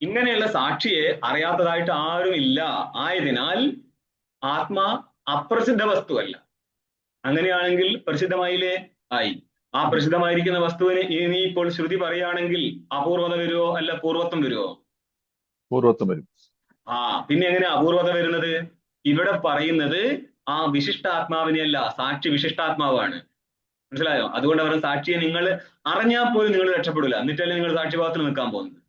ഇങ്ങനെയുള്ള സാക്ഷിയെ അറിയാത്തതായിട്ട് ആരും ഇല്ല. ആയതിനാൽ ആത്മാ അപ്രസിദ്ധ വസ്തുവല്ല. അങ്ങനെയാണെങ്കിൽ പ്രസിദ്ധമായില്ലേ? ആയി. ആ പ്രസിദ്ധമായിരിക്കുന്ന വസ്തുവിന് ഇനി ഇപ്പോൾ ശ്രുതി പറയുകയാണെങ്കിൽ അപൂർവത വരുമോ അല്ല പൂർവത്വം വരുമോ? പൂർവത്വം വരും. പിന്നെ എങ്ങനെ അപൂർവത വരുന്നത്? ഇവിടെ പറയുന്നത് ആ വിശിഷ്ടാത്മാവിനെയല്ല, സാക്ഷി വിശിഷ്ടാത്മാവാണ്. മനസ്സിലായോ? അതുകൊണ്ട് അവരുടെ സാക്ഷിയെ നിങ്ങൾ അറിഞ്ഞാൽ പോലും നിങ്ങൾ രക്ഷപ്പെടില്ല. എന്നിട്ടല്ലേ നിങ്ങൾ സാക്ഷിഭാവത്തിൽ നിൽക്കാൻ പോകുന്നത്.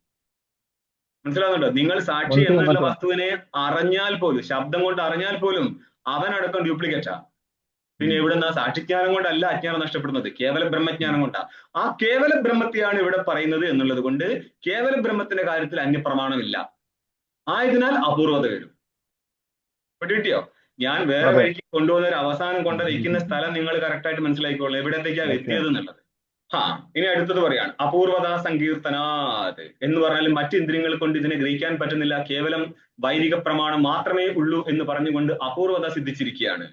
മനസ്സിലാവുന്നുണ്ടോ? നിങ്ങൾ സാക്ഷി എന്നുള്ള വസ്തുവിനെ അറിഞ്ഞാൽ പോലും, ശബ്ദം കൊണ്ട് അറിഞ്ഞാൽ പോലും അവനടക്കം ഡ്യൂപ്ലിക്കേറ്റാ. പിന്നെ എവിടുന്ന സാക്ഷിജ്ഞാനം കൊണ്ടല്ല അജ്ഞാനം നഷ്ടപ്പെടുന്നത്, കേവല ബ്രഹ്മജ്ഞാനം കൊണ്ടാ. ആ കേവല ബ്രഹ്മത്തെയാണ് ഇവിടെ പറയുന്നത് എന്നുള്ളത് കൊണ്ട് കേവല ബ്രഹ്മത്തിന്റെ കാര്യത്തിൽ അന്യപ്രമാണമില്ല. ആയതിനാൽ അപൂർവത വരും. കിട്ടിയോ? ഞാൻ വേറെ അതെ വഴിക്ക് കൊണ്ടുപോകുന്ന ഒരു അവസാനം കൊണ്ട് വയ്ക്കുന്ന സ്ഥലം നിങ്ങൾ കറക്റ്റായിട്ട് മനസ്സിലാക്കിക്കോളൂ, എവിടത്തേക്കാ എത്തിയത് എന്നുള്ളത്. ഇനി അടുത്തത് പറയാണ് അപൂർവത സങ്കീർത്തനാത് എന്ന് പറഞ്ഞാൽ മറ്റ് ഇന്ദ്രിയങ്ങൾ കൊണ്ട് ഇതിനെ ഗ്രഹിക്കാൻ പറ്റുന്നില്ല, കേവലം വൈദിക പ്രമാണം മാത്രമേ ഉള്ളൂ എന്ന് പറഞ്ഞുകൊണ്ട് അപൂർവത സിദ്ധിച്ചിരിക്കുകയാണ്.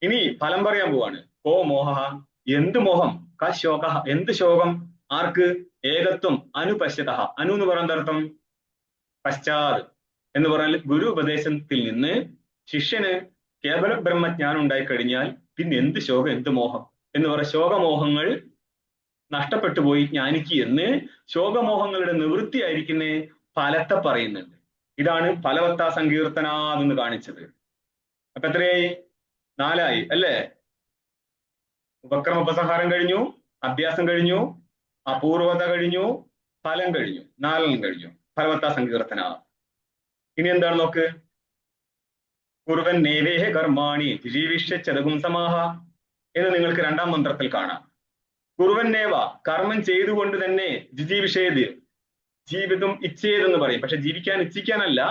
ഇനി ഫലം പറയാൻ പോവാണ്. കോ മോഹ, എന്ത് മോഹം, ക ശോക, എന്ത് ശോകം, ആർക്ക്, ഏകത്വം അനുപശ്യത. അനു എന്ന് പറയുന്ന അർത്ഥം പശ്ചാത് എന്ന് പറഞ്ഞാൽ ഗുരു ഉപദേശത്തിൽ നിന്ന് ശിഷ്യന് കേവല ബ്രഹ്മജ്ഞാനം ഉണ്ടായിക്കഴിഞ്ഞാൽ പിന്നെ എന്ത് ശോകം, എന്ത് മോഹം എന്ന് പറയുന്ന ശോകമോഹങ്ങൾ നഷ്ടപ്പെട്ടു പോയി ജ്ഞാനിക്ക് എന്ന് ശോകമോഹങ്ങളുടെ നിവൃത്തിയായിരിക്കുന്ന ഫലത്തെ പറയുന്നുണ്ട്. ഇതാണ് ഫലവത്ത സങ്കീർത്തനാതെന്ന് കാണിച്ചത്. അപ്പൊ എത്രയായി? 4 ആയി അല്ലേ? ഉപക്രമ ഉപസംഹാരം കഴിഞ്ഞു, അഭ്യാസം കഴിഞ്ഞു, അപൂർവത കഴിഞ്ഞു, ഫലം കഴിഞ്ഞു, 4 കഴിഞ്ഞു. ഫലവത്ത സങ്കീർത്തന. ഇനി എന്താണ് നോക്ക്. കുറുവൻ നേവേഹ കർമാണി ജീവിഷ്യ ചതകും സമാഹ എന്ന് നിങ്ങൾക്ക് 2ാം മന്ത്രത്തിൽ കാണാം. കുറുവൻ നേവ, കർമ്മം ചെയ്തുകൊണ്ട് തന്നെ, ജിജീവിഷേത്, ജീവിതം ഇച്ഛേതെന്ന് പറയും. പക്ഷെ ജീവിക്കാൻ ഇച്ഛിക്കാനല്ല,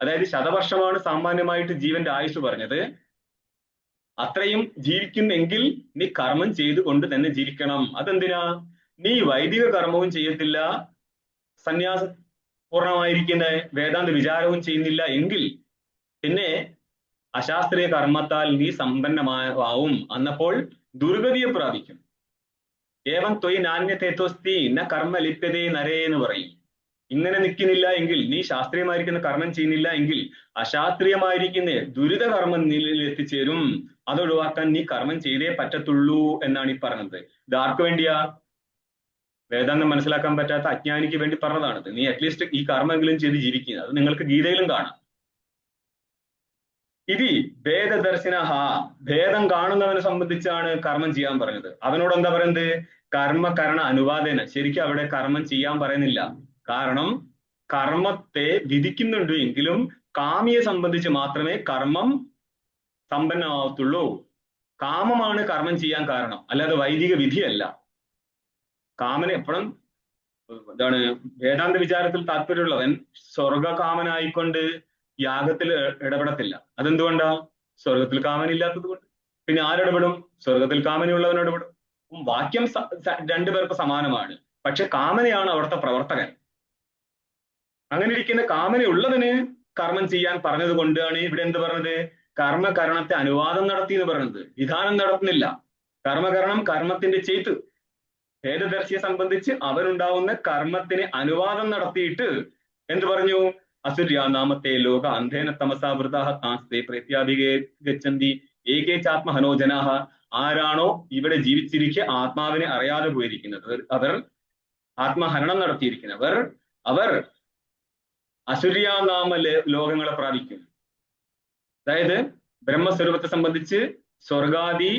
അതായത് ശതവർഷമാണ് സാമാന്യമായിട്ട് ജീവന്റെ ആയുസ് പറഞ്ഞത്. അത്രയും ജീവിക്കുന്നെങ്കിൽ നീ കർമ്മം ചെയ്തുകൊണ്ട് തന്നെ ജീവിക്കണം. അതെന്തിനാ? നീ വൈദിക കർമ്മവും ചെയ്യത്തില്ല, സന്യാസ പൂർണ്ണമായിരിക്കുന്ന വേദാന്ത വിചാരവും ചെയ്യുന്നില്ല എങ്കിൽ പിന്നെ അശാസ്ത്രീയ കർമ്മത്താൽ നീ സമ്പന്നമാവും. അന്നപ്പോൾ ദുർഗതിയെ പ്രാപിക്കും. ഏവം ത്വയ് നാന്യതേതോസ്തി ന കർമ്മ ലിപ്യതേ നരേ എന്ന് പറയും. ഇങ്ങനെ നിൽക്കുന്നില്ല എങ്കിൽ, നീ ശാസ്ത്രീയമായിരിക്കുന്ന കർമ്മം ചെയ്യുന്നില്ല എങ്കിൽ അശാസ്ത്രീയമായിരിക്കുന്ന ദുരിത കർമ്മം നിലയിൽ എത്തിച്ചേരും. അതൊഴിവാക്കാൻ നീ കർമ്മം ചെയ്തേ പറ്റത്തുള്ളൂ എന്നാണ് ഈ പറഞ്ഞത്. ഇത് ആർക്ക് വേണ്ടിയാ? വേദാന്തം മനസ്സിലാക്കാൻ പറ്റാത്ത അജ്ഞാനിക്ക് വേണ്ടി പറഞ്ഞതാണിത്. നീ അറ്റ്ലീസ്റ്റ് ഈ കർമ്മമെങ്കിലും ചെയ്ത് ജീവിക്കുക. അത് നിങ്ങൾക്ക് ഗീതയിലും കാണാം. ഇത് ഭേദദർശന, ഭേദം കാണുന്നവനെ സംബന്ധിച്ചാണ് കർമ്മം ചെയ്യാൻ പറഞ്ഞത്. അവനോട് എന്താ പറയുന്നത്? കർമ്മകരണ അനുവാദേന. ശരിക്കും അവിടെ കർമ്മം ചെയ്യാൻ പറയുന്നില്ല. കാരണം കർമ്മത്തെ വിധിക്കുന്നുണ്ട് എങ്കിലും കാമിയെ സംബന്ധിച്ച് മാത്രമേ കർമ്മം സമ്പന്നമാവത്തുള്ളൂ. കാമമാണ് കർമ്മം ചെയ്യാൻ കാരണം, അല്ലാതെ വൈദിക വിധിയല്ല. കാമന് എപ്പോഴും എന്താണ് വേദാന്ത വിചാരത്തിൽ താല്പര്യമുള്ളവൻ സ്വർഗകാമനായിക്കൊണ്ട് യാഗത്തിൽ ഇടപെടത്തില്ല. അതെന്തുകൊണ്ടാ? സ്വർഗത്തിൽ കാമനില്ലാത്തത് കൊണ്ട്. പിന്നെ ആരിടപെടും? സ്വർഗത്തിൽ കാമനയുള്ളവൻ ഇടപെടും. വാക്യം 2 പേർക്ക് സമാനമാണ്, പക്ഷെ കാമനയാണ് അവിടുത്തെ പ്രവർത്തകൻ. അങ്ങനെ ഇരിക്കുന്ന കാമനയുള്ളവന് കർമ്മം ചെയ്യാൻ പറഞ്ഞത് കൊണ്ടാണ് ഇവിടെ എന്ത് പറഞ്ഞത്? കർമ്മകരണത്തെ അനുവാദം നടത്തി എന്ന് പറയുന്നത്. വിധാനം നടത്തുന്നില്ല. കർമ്മകരണം കർമ്മത്തിന്റെ ചെയ്ത്. ഭേദദർശിയെ സംബന്ധിച്ച് അവനുണ്ടാവുന്ന കർമ്മത്തിന് അനുവാദം നടത്തിയിട്ട് എന്ത് പറഞ്ഞു? അസുര്യാനാമത്തെ ലോക അന്ധേന തമസാവൃതാഹ താസ്തേ പ്രത്യാഭിഗച്ഛന്തി ഏകേ ചാത്മഹനോജനാഹ. ആരാണോ ഇവിടെ ജീവിച്ചിരിക്കെ ആത്മാവിനെ അറിയാതെ പോയിരിക്കുന്നത്, അവർ ആത്മഹരണം നടത്തിയിരിക്കുന്നവർ, അവർ അസുര്യാനാമ ലോകങ്ങളെ പ്രാപിക്കും. അതായത് ബ്രഹ്മസ്വരൂപത്തെ സംബന്ധിച്ച് സ്വർഗാദി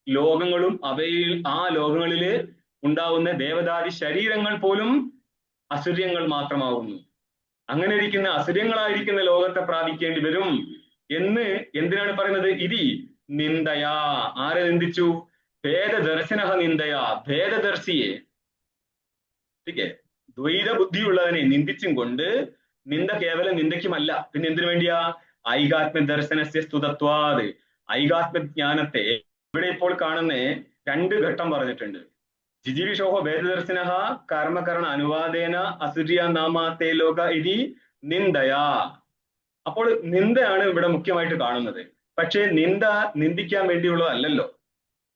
ലോകങ്ങളും അവയിൽ ആ ലോകങ്ങളില് ഉണ്ടാവുന്ന ദേവതാദി ശരീരങ്ങൾ പോലും അസുര്യങ്ങൾ മാത്രമാവുന്നു. അങ്ങനെ ഇരിക്കുന്ന അസുര്യങ്ങളായിരിക്കുന്ന ലോകത്തെ പ്രാപിക്കേണ്ടി വരും എന്ന് എന്തിനാണ് പറയുന്നത്? ഇതി നിന്ദയാ. ആരെ നിന്ദിച്ചു? ഭേദദർശന നിന്ദയാ. ഭേദദർശിയെ, ദ്വൈത ബുദ്ധിയുള്ളവനെ നിന്ദിച്ചും കൊണ്ട്, നിന്ദ കേവലം നിന്ദയ്ക്കുമല്ല, പിന്നെ എന്തിനു വേണ്ടിയാ? ഐകാത്മ ദർശനസ്യ സ്തുതത്വാത്. ഐകാത്മജ്ഞാനത്തെ ഇവിടെ ഇപ്പോൾ കാണുന്ന 2 ഘട്ടം പറഞ്ഞിട്ടുണ്ട്. ജിജീവിഷോഹോ ഭേദദർശന കർമ്മകരണ അനുവാദേന അസുര്യ നാമാത്തെ ലോക ഇതി നിന്ദയാ. അപ്പോൾ നിന്ദയാണ് ഇവിടെ മുഖ്യമായിട്ട് കാണുന്നത്. പക്ഷേ നിന്ദ നിന്ദിക്കാൻ വേണ്ടിയുള്ളതല്ലല്ലോ,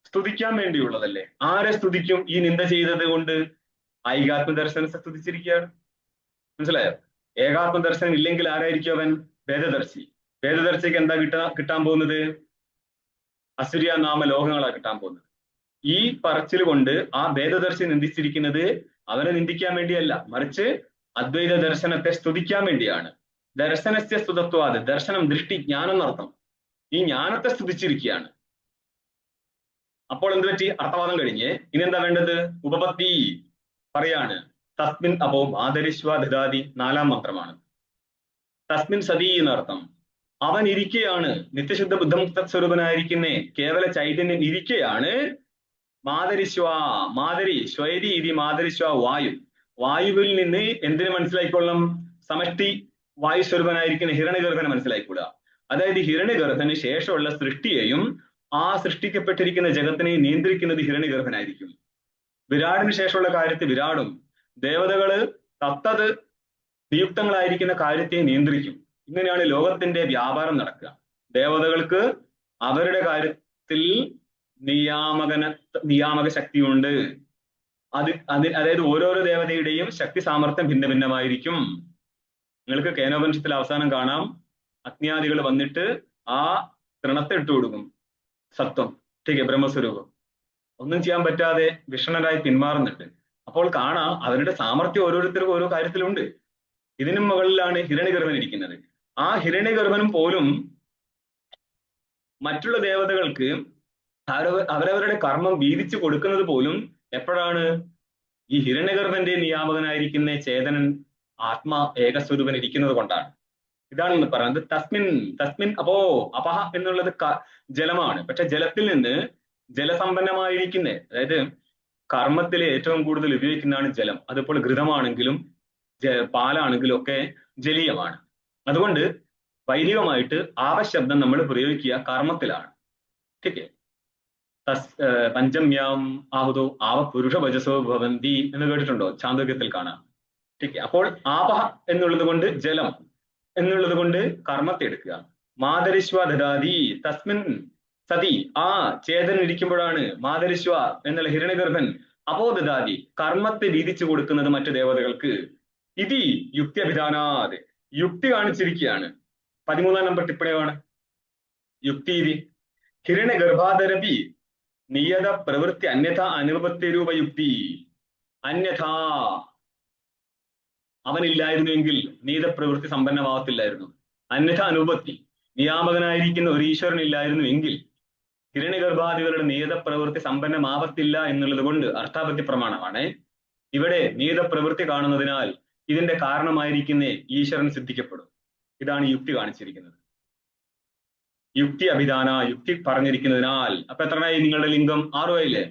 സ്തുതിക്കാൻ വേണ്ടിയുള്ളതല്ലേ. ആരെ സ്തുതിക്കും? ഈ നിന്ദ ചെയ്തത് കൊണ്ട് ഐകാത്മ ദർശനത്തെ സ്തുതിച്ചിരിക്കുകയാണ്. മനസ്സിലായോ? ഏകാത്മ ദർശനം ഇല്ലെങ്കിൽ ആരായിരിക്കും അവൻ? ഭേദദർശി. ഭേദദർശിക്ക് എന്താ കിട്ടാൻ പോകുന്നത്? അസുര്യ നാമ ലോകങ്ങളാ കിട്ടാൻ പോകുന്നത്. ഈ പറച്ചിൽ കൊണ്ട് ആ ഭേദദർശി നിന്ദിച്ചിരിക്കുന്നത് അവനെ നിന്ദിക്കാൻ വേണ്ടിയല്ല, മറിച്ച് അദ്വൈത ദർശനത്തെ സ്തുതിക്കാൻ വേണ്ടിയാണ്. ദർശനസ്യ സ്തുതത്വാത്. ദർശനം, ദൃഷ്ടി, ജ്ഞാനം എന്നർത്ഥം. ഈ ജ്ഞാനത്തെ സ്തുതിച്ചിരിക്കുകയാണ്. അപ്പോൾ എന്ത് പറ്റി? അർത്ഥവാദം കഴിഞ്ഞ് ഇനി എന്താ വേണ്ടത്? ഉപപത്തി പറയാണ്. തസ്മിൻ അപ്പോ ആദരിശ്വ ദദാതി 4ാം മന്ത്രമാണ്. തസ്മിൻ സതീ എന്നർത്ഥം. അവൻ ഇരിക്കെയാണ്, നിത്യശുദ്ധ ബുദ്ധമുക്ത സ്വരൂപനായിരിക്കുന്ന കേവല ചൈതന്യം ഇരിക്കെയാണ്. മാതരിശ്വ, മാതരി സ്വൈരി ഇതി മാതരിശ്വ വായു. വായുവിൽ നിന്ന് എന്തിനു മനസ്സിലായിക്കൊള്ളണം? സമഷ്ടി വായുസ്വരൂപനായിരിക്കുന്ന ഹിരണ്യഗർഭനെ മനസ്സിലായിക്കൊള്ളുക. അതായത് ഹിരണ്യഗർഭന് ശേഷമുള്ള സൃഷ്ടിയെയും ആ സൃഷ്ടിക്കപ്പെട്ടിരിക്കുന്ന ജഗത്തിനെ നിയന്ത്രിക്കുന്നത് ഹിരണ്യഗർഭനായിരിക്കും. വിരാടിന് ശേഷമുള്ള കാര്യത്തെ വിരാടും, ദേവതകള് തത്തത് നിയുക്തങ്ങളായിരിക്കുന്ന കാര്യത്തെ നിയന്ത്രിക്കും. ഇങ്ങനെയാണ് ലോകത്തിന്റെ വ്യാപാരം നടക്കുക. ദേവതകൾക്ക് അവരുടെ കാര്യത്തിൽ നിയാമക ശക്തിയുണ്ട്. അതായത് ഓരോരോ ദേവതയുടെയും ശക്തി സാമർത്ഥ്യം ഭിന്ന ഭിന്നമായിരിക്കും. നിങ്ങൾക്ക് കേനോപനിഷത്തിൽ അവസാനം കാണാം, അഗ്നിയാദികൾ വന്നിട്ട് ആ തൃണത്തെ ഇട്ടു കൊടുക്കും, സത്വം, ठीक ബ്രഹ്മസ്വരൂപം. ഒന്നും ചെയ്യാൻ പറ്റാതെ വിഷണരായി പിന്മാറുന്നുണ്ട്. അപ്പോൾ കാണാം അവരുടെ സാമർത്ഥ്യം ഓരോരുത്തർക്കും ഓരോ കാര്യത്തിലുണ്ട്. ഇതിനും മുകളിലാണ് ഹിരണ്യഗർഭൻ ഇരിക്കുന്നത്. ആ ഹിരണ്യഗർഭനും പോലും മറ്റുള്ള ദേവതകൾക്ക് അവരവരുടെ കർമ്മം വീതിച്ചു കൊടുക്കുന്നത് പോലും എപ്പോഴാണ്? ഈ ഹിരണ്യഗർഭന്റെ നിയാമകനായിരിക്കുന്ന ചേതനൻ ആത്മാ ഏകസ്വരൂപൻ ഇരിക്കുന്നത് കൊണ്ടാണ്. ഇതാണ് പറയുന്നത് തസ്മിൻ. അപ്പോ അപഹ എന്നുള്ളത് ജലമാണ്. പക്ഷെ ജലത്തിൽ നിന്ന് ജലസമ്പന്നമായിരിക്കുന്ന, അതായത് കർമ്മത്തിൽ ഏറ്റവും കൂടുതൽ ഉപയോഗിക്കുന്നതാണ് ജലം. അതിപ്പോൾ ഘൃതമാണെങ്കിലും പാലാണെങ്കിലും ഒക്കെ ജലീയമാണ്. അതുകൊണ്ട് വൈദികമായിട്ട് ആപശബ്ദം നമ്മൾ പ്രയോഗിക്കുക കർമ്മത്തിലാണ്. ठीक പഞ്ചമ്യാം ആഹുതോ ആവ പുരുഷ വചസോ ഭവന്തി എന്ന് കേട്ടിട്ടുണ്ടോ? ചാന്തോക്യത്തിൽ കാണാം. ठीक അപ്പോൾ ആപഹ എന്നുള്ളത് കൊണ്ട് ജലം എന്നുള്ളത് കൊണ്ട് കർമ്മത്തെ എടുക്കുക. മാതരിശ്വ ദദാതി തസ്മിൻ സതി. ആ ചേതൻ ഇരിക്കുമ്പോഴാണ് മാതരിശ്വ എന്നുള്ള ഹിരണ്യഗർഭൻ അപോ ദദാതി കർമ്മത്തെ വീതിച്ചു കൊടുക്കുന്നത് മറ്റു ദേവതകൾക്ക്. ഇതി യുക്തി അഭിധാനാത്, യുക്തി കാണിച്ചിരിക്കുകയാണ്. 13 നമ്പർ ടിപ്പണിയാണ് യുക്തി. ഹിരണ്യഗർഭാദരപി നിയത പ്രവൃത്തി അന്യഥ അനുപത്തിരൂപയുക്തി. അന്യഥ അവനില്ലായിരുന്നുവെങ്കിൽ നീതപ്രവൃത്തി സമ്പന്നമാവത്തില്ലായിരുന്നു. അന്യഥ അനുപത്തി, നിയാമകനായിരിക്കുന്ന ഒരു ഈശ്വരൻ ഇല്ലായിരുന്നു എങ്കിൽ ഹിരണ്യഗർഭാദികളുടെ നീതപ്രവൃത്തി സമ്പന്നമാവത്തില്ല എന്നുള്ളത് കൊണ്ട് അർത്ഥാപത്യ പ്രമാണമാണ്. ഇവിടെ നീതപ്രവൃത്തി കാണുന്നതിനാൽ ഇതിന്റെ കാരണമായിരിക്കുന്ന ഈശ്വരൻ സിദ്ധിക്കപ്പെടും. ഇതാണ് യുക്തി കാണിച്ചിരിക്കുന്നത്. യുക്തി അഭിധാന, യുക്തി പറഞ്ഞിരിക്കുന്നതിനാൽ. അപ്പൊ എത്രയായി നിങ്ങളുടെ ലിംഗം? 6 ആയില്ലേ?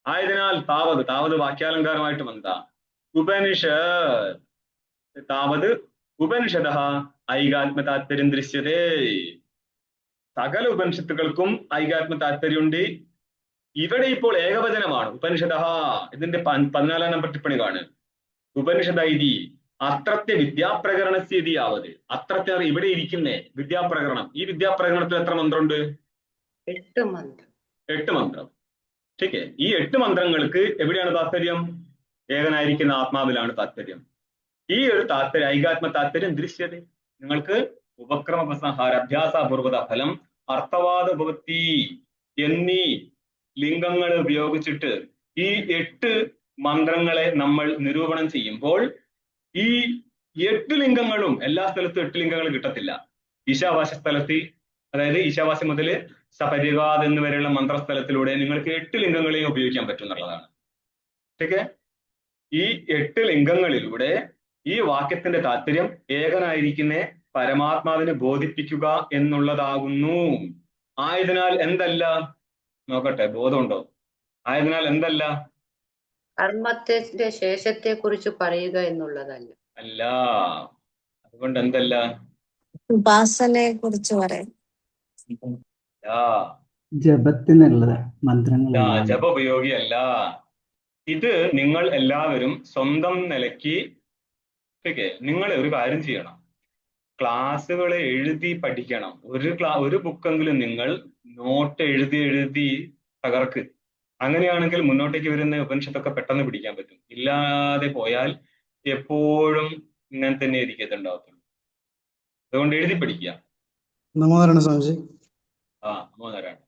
ആയതിനാൽ താവത് വാക്യാലങ്കാരമായിട്ട് വന്നതാ. താവത് ഉപനിഷദഃ ഐകാത്മ താത്പര്യം ദൃശ്യതേ. സകല ഉപനിഷത്തുകൾക്കും ഐകാത്മ താത്പര്യമുണ്ട്. ഇവിടെ ഇപ്പോൾ ഏകവചനമാണ് ഉപനിഷദഃ. ഇതിന്റെ 14 നമ്പർ ടിപ്പണി കാണുക. ഉപനിഷദ ഇതി അത്രത്തെ വിദ്യാപ്രകരണസ്ഥിതി ആവത്. അത്രത്തെ ഇവിടെ ഇരിക്കുന്ന വിദ്യാപ്രകരണം. ഈ വിദ്യാപ്രകരണത്തിൽ എത്ര മന്ത്രമുണ്ട്? 8 മന്ത്രം. ठीक ഈ 8 മന്ത്രങ്ങൾക്ക് എവിടെയാണ് താത്പര്യം? ഏകനായിരിക്കുന്ന ആത്മാവിലാണ് താത്പര്യം. ഈ ഒരു താത്പര്യം, ഐകാത്മ താത്പര്യം ദൃശ്യത. നിങ്ങൾക്ക് ഉപക്രമോപസംഹാര അഭ്യാസപൂർവത ഫലം അർത്ഥവാദ ഉപപത്തി എന്നീ ലിംഗങ്ങൾ ഉപയോഗിച്ചിട്ട് ഈ 8 മന്ത്രങ്ങളെ നമ്മൾ നിരൂപണം ചെയ്യുമ്പോൾ ഈ 8 ലിംഗങ്ങളും എല്ലാ സ്ഥലത്തും 8 ലിംഗങ്ങൾ കിട്ടത്തില്ല. ഈശാവാസ്യ സ്ഥലത്ത്, അതായത് ഈശാവാസ്യം മുതൽ സപരിവാദ് എന്ന് വരെയുള്ള മന്ത്രസ്ഥലത്തിലൂടെ നിങ്ങൾക്ക് 8 ലിംഗങ്ങളെയും ഉപയോഗിക്കാൻ പറ്റും എന്നുള്ളതാണ്. ठीक ഈ 8 ലിംഗങ്ങളിലൂടെ ഈ വാക്യത്തിന്റെ താല്പര്യം ഏകനായിരിക്കുന്ന പരമാത്മാവിനെ ബോധിപ്പിക്കുക എന്നുള്ളതാകുന്നു. ആയതിനാൽ എന്തല്ല? നോക്കട്ടെ, ബോധമുണ്ടോ? ആയതിനാൽ എന്തല്ല? കർമ്മത്തിന്റെ ശേഷത്തെ കുറിച്ച് പറയുക എന്നുള്ളതല്ല. അല്ല. അതുകൊണ്ട് എന്തല്ല? ഉപാസനയെ കുറിച്ച് പറയാം. ജപത്തിനുള്ള മന്ത്രങ്ങൾ, ജപോപയോഗിയല്ല. ഇത് നിങ്ങൾ എല്ലാവരും സ്വന്തം നിലയ്ക്ക് നിങ്ങൾ ഒരു കാര്യം ചെയ്യണം. ക്ലാസ്സുകൾ എഴുതി പഠിക്കണം. ഒരു ബുക്കെങ്കിലും നിങ്ങൾ നോട്ട് എഴുതി തകർക്ക്. അങ്ങനെയാണെങ്കിൽ മുന്നോട്ടേക്ക് വരുന്ന ഉപനിഷത്തൊക്കെ പെട്ടെന്ന് പിടിക്കാൻ പറ്റും. ഇല്ലാതെ പോയാൽ എപ്പോഴും ഇങ്ങനെ തന്നെ ഇരിക്കത്തുണ്ടാവത്തുള്ളൂ. അതുകൊണ്ട് എഴുതി പഠിക്കുക. നമോനാരായണ സ്വാമിജി. നമോനാരായണ.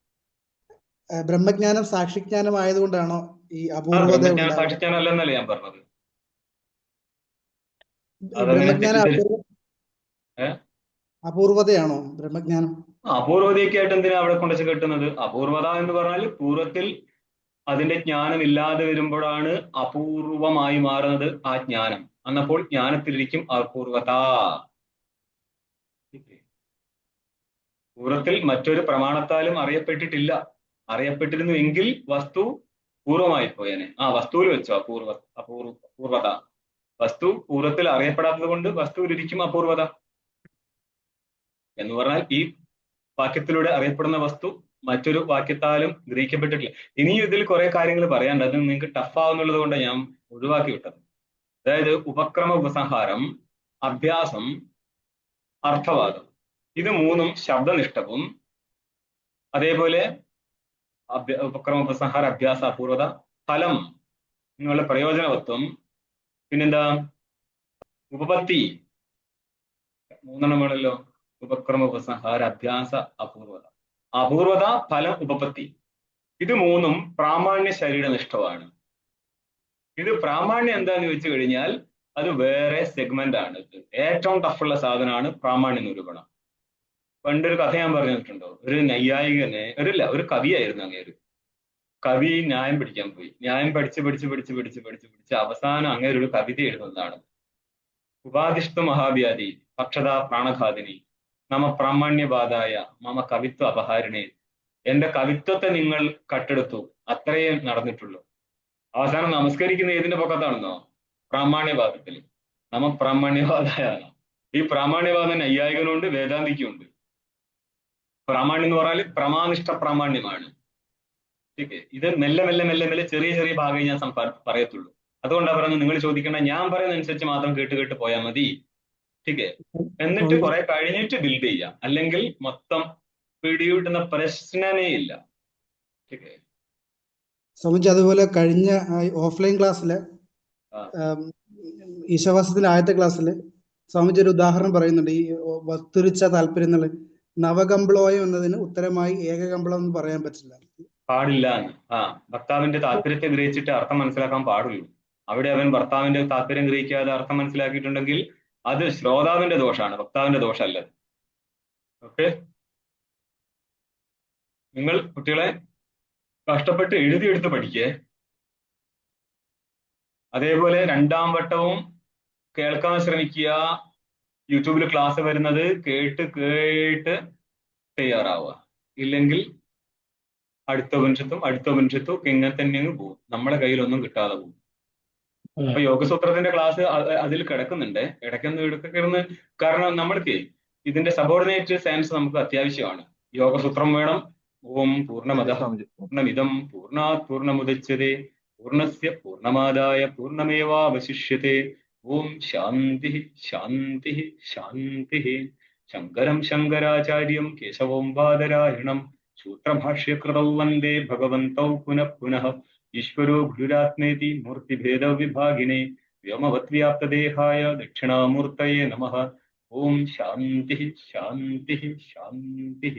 ബ്രഹ്മജ്ഞാനം സാക്ഷിജ്ഞാനം ആയതുകൊണ്ടാണോ ഈ അപൂർവത? ബ്രഹ്മജ്ഞാനം സാക്ഷിജ്ഞാനം അല്ലെന്നല്ലേ ഞാൻ പറഞ്ഞത്. അപൂർവതയാണോ ബ്രഹ്മജ്ഞാനം? അപൂർവതയൊക്കെ ആയിട്ട് എന്തിനാ അവിടെ കൊണ്ടുവച്ച് കെട്ടുന്നത്? അപൂർവത എന്ന് പറഞ്ഞാൽ പൂർവ്വത്തിൽ അതിന്റെ ജ്ഞാനം ഇല്ലാതെ വരുമ്പോഴാണ് അപൂർവമായി മാറുന്നത് ആ ജ്ഞാനം. അന്നപ്പോൾ ജ്ഞാനത്തിലിരിക്കും അപൂർവത. പൂർവ്വത്തിൽ മറ്റൊരു പ്രമാണത്താലും അറിയപ്പെട്ടിട്ടില്ല. അറിയപ്പെട്ടിരുന്നു എങ്കിൽ വസ്തു പൂർവമായി പോയേനെ. വസ്തുവിൽ വെച്ചോ അപൂർവത. വസ്തു പൂർവ്വത്തിൽ അറിയപ്പെടാത്തത് കൊണ്ട് വസ്തുവിലിരിക്കും അപൂർവത. എന്ന് പറഞ്ഞാൽ ഈ വാക്യത്തിലൂടെ അറിയപ്പെടുന്ന വസ്തു മറ്റൊരു വാക്യത്താലും ഗ്രഹിക്കപ്പെട്ടിട്ടില്ല. ഇനിയും ഇതിൽ കുറെ കാര്യങ്ങൾ പറയാനുണ്ട്, അത് നിങ്ങൾക്ക് ടഫ് ആവുന്നുള്ളത് കൊണ്ട് ഞാൻ ഒഴിവാക്കി വിട്ടത്. അതായത് ഉപക്രമ ഉപസംഹാരം, അഭ്യാസം, അർത്ഥവാദം, ഇത് മൂന്നും ശബ്ദനിഷ്ഠവും, അതേപോലെ ഉപക്രമ ഉപസംഹാര അഭ്യാസ അപൂർവത, ഫലം നിങ്ങളുടെ പ്രയോജനവത്വം, പിന്നെന്താ ഉപപത്തി, മൂന്നെണ്ണമാണല്ലോ. ഉപക്രമ ഉപസംഹാര അഭ്യാസ അപൂർവത. അപൂർവത, ഫലം, ഉപപത്തി, ഇത് മൂന്നും പ്രാമാണ്യ ശരീരനിഷ്ഠമാണ്. ഇത് പ്രാമാണ്യം എന്താന്ന് ചോദിച്ചു കഴിഞ്ഞാൽ അത് വേറെ സെഗ്മെന്റ് ആണ്. ഏറ്റവും ടഫുള്ള സാധനമാണ് പ്രാമാണ്യ നിരൂപണം. പണ്ടൊരു കഥ ഞാൻ പറഞ്ഞിട്ടുണ്ടോ, ഒരു നൈയായികനെ, ഒരു കവിയായിരുന്നു അങ്ങേര്. കവി ന്യായം പഠിക്കാൻ പോയി. ന്യായം പഠിച്ച് അവസാനം അങ്ങേര് ഒരു കവിത എഴുതുന്നതാണ്. ഉപാധിഷ്ഠ മഹാവ്യാധി പക്ഷത പ്രാണഘാതിനി നമ പ്രാമാണ്യവാദായ മമ കവിത്വ അപഹാരിണേ. എന്റെ കവിത്വത്തെ നിങ്ങൾ കട്ടെടുത്തു, അത്രയേ നടന്നിട്ടുള്ളൂ. അവസാനം നമസ്കരിക്കുന്ന ഏതിന്റെ പൊക്കത്താണെന്നോ? പ്രാമാണ്യവാദത്തിൽ. നമ പ്രാമാണ്യവാദായ. ഈ പ്രാമാണ്യവാദം നൈയായികനുണ്ട്, വേദാന്തിക്കുണ്ട്. പ്രാമാണ്യം എന്ന് പറഞ്ഞാൽ പ്രമാനിഷ്ഠ പ്രാമാണ്യമാണ്. ഓക്കെ, ഇത് മെല്ലെ മെല്ലെ മെല്ലെ മെല്ലെ ചെറിയ ചെറിയ ഭാഗമേ ഞാൻ പറയത്തുള്ളൂ. അതുകൊണ്ടാണ് പറയുന്നത്, നിങ്ങൾ ചോദിക്കേണ്ട, ഞാൻ പറയുന്ന അനുസരിച്ച് മാത്രം കേട്ട് പോയാൽ മതി. ഓക്കെ, എന്നിട്ട് കുറെ കഴിഞ്ഞിട്ട് ബിൽഡ് ചെയ്യാം, അല്ലെങ്കിൽ മൊത്തം പിടികിട്ടുന്ന പ്രശ്നമേ ഇല്ല. ഓക്കെ, സ്വാമിജി അതുപോലെ കഴിഞ്ഞ ഓഫ്ലൈൻ ക്ലാസ്സില് ഈശാവാസത്തിന്റെ ആദ്യത്തെ ക്ലാസ്സില് സ്വാമിജി ഒരു ഉദാഹരണം പറയുന്നുണ്ട്. ഈ വസ്തുരിച്ച താല്പര്യം എന്നുള്ളത് നവകമ്പളോയം എന്നതിന് ഉത്തരമായി ഏകകമ്പളം എന്ന് പറയാൻ പറ്റില്ല, പാടില്ല എന്ന്. ഭർത്താവിന്റെ താല്പര്യത്തെ ഗ്രഹിച്ചിട്ട് അർത്ഥം മനസ്സിലാക്കാൻ പാടുള്ളൂ. അവിടെ അവൻ ഭർത്താവിന്റെ താല്പര്യം ഗ്രഹിക്കാതെ അർത്ഥം മനസ്സിലാക്കിയിട്ടുണ്ടെങ്കിൽ അത് ശ്രോതാവിന്റെ ദോഷമാണ്, ഭർത്താവിന്റെ ദോഷമല്ല. ഓക്കെ, നിങ്ങൾ കുട്ടികളെ കഷ്ടപ്പെട്ട് എഴുതിയെടുത്ത് പഠിക്കേ. അതേപോലെ രണ്ടാം വട്ടവും കേൾക്കാൻ ശ്രമിക്കുക. യൂട്യൂബിൽ ക്ലാസ് വരുന്നത് കേട്ട് തയ്യാറാവുക. ഇല്ലെങ്കിൽ അടുത്ത ഉപനിഷത്തും ഇങ്ങനെ തന്നെ അങ്ങ് പോകും. നമ്മുടെ കയ്യിലൊന്നും കിട്ടാതെ പോകും. അപ്പൊ യോഗസൂത്രത്തിന്റെ ക്ലാസ് അതിൽ കിടക്കുന്നുണ്ട്, ഇടയ്ക്കൊന്ന്. കാരണം നമ്മൾക്ക് ഇതിന്റെ സബോർഡിനേറ്റ് സയൻസ് നമുക്ക് അത്യാവശ്യമാണ്. യോഗസൂത്രം വേണം. ഓം പൂർണ്ണമദഃ പൂർണ്ണമിദം പൂർണ്ണാത് പൂർണ്ണമുദച്യതേ പൂർണ്ണസ്യ പൂർണ്ണമാദായ പൂർണ്ണമേവാവശിഷ്യതേ. ഓം ശാന്തി ശാന്തി ശാന്തി. ശങ്കരം ശങ്കരാചാര്യം കേശവം ബാദരായണം സൂത്രഭാഷ്യകൃതൗ വന്ദേ ഭഗവന്തൗ പുനഃ പുനഃ. ഈശ്വരോ ഗുരുരാത്മേതി മൂർത്തിഭേദവിഭാഗിനെ വ്യോമവദ്വ്യാപ്തദേഹായ ദക്ഷിണാമൂർത്തയേ നമഃ. ഓം ശാന്തി ശാന്തി ശാന്തി.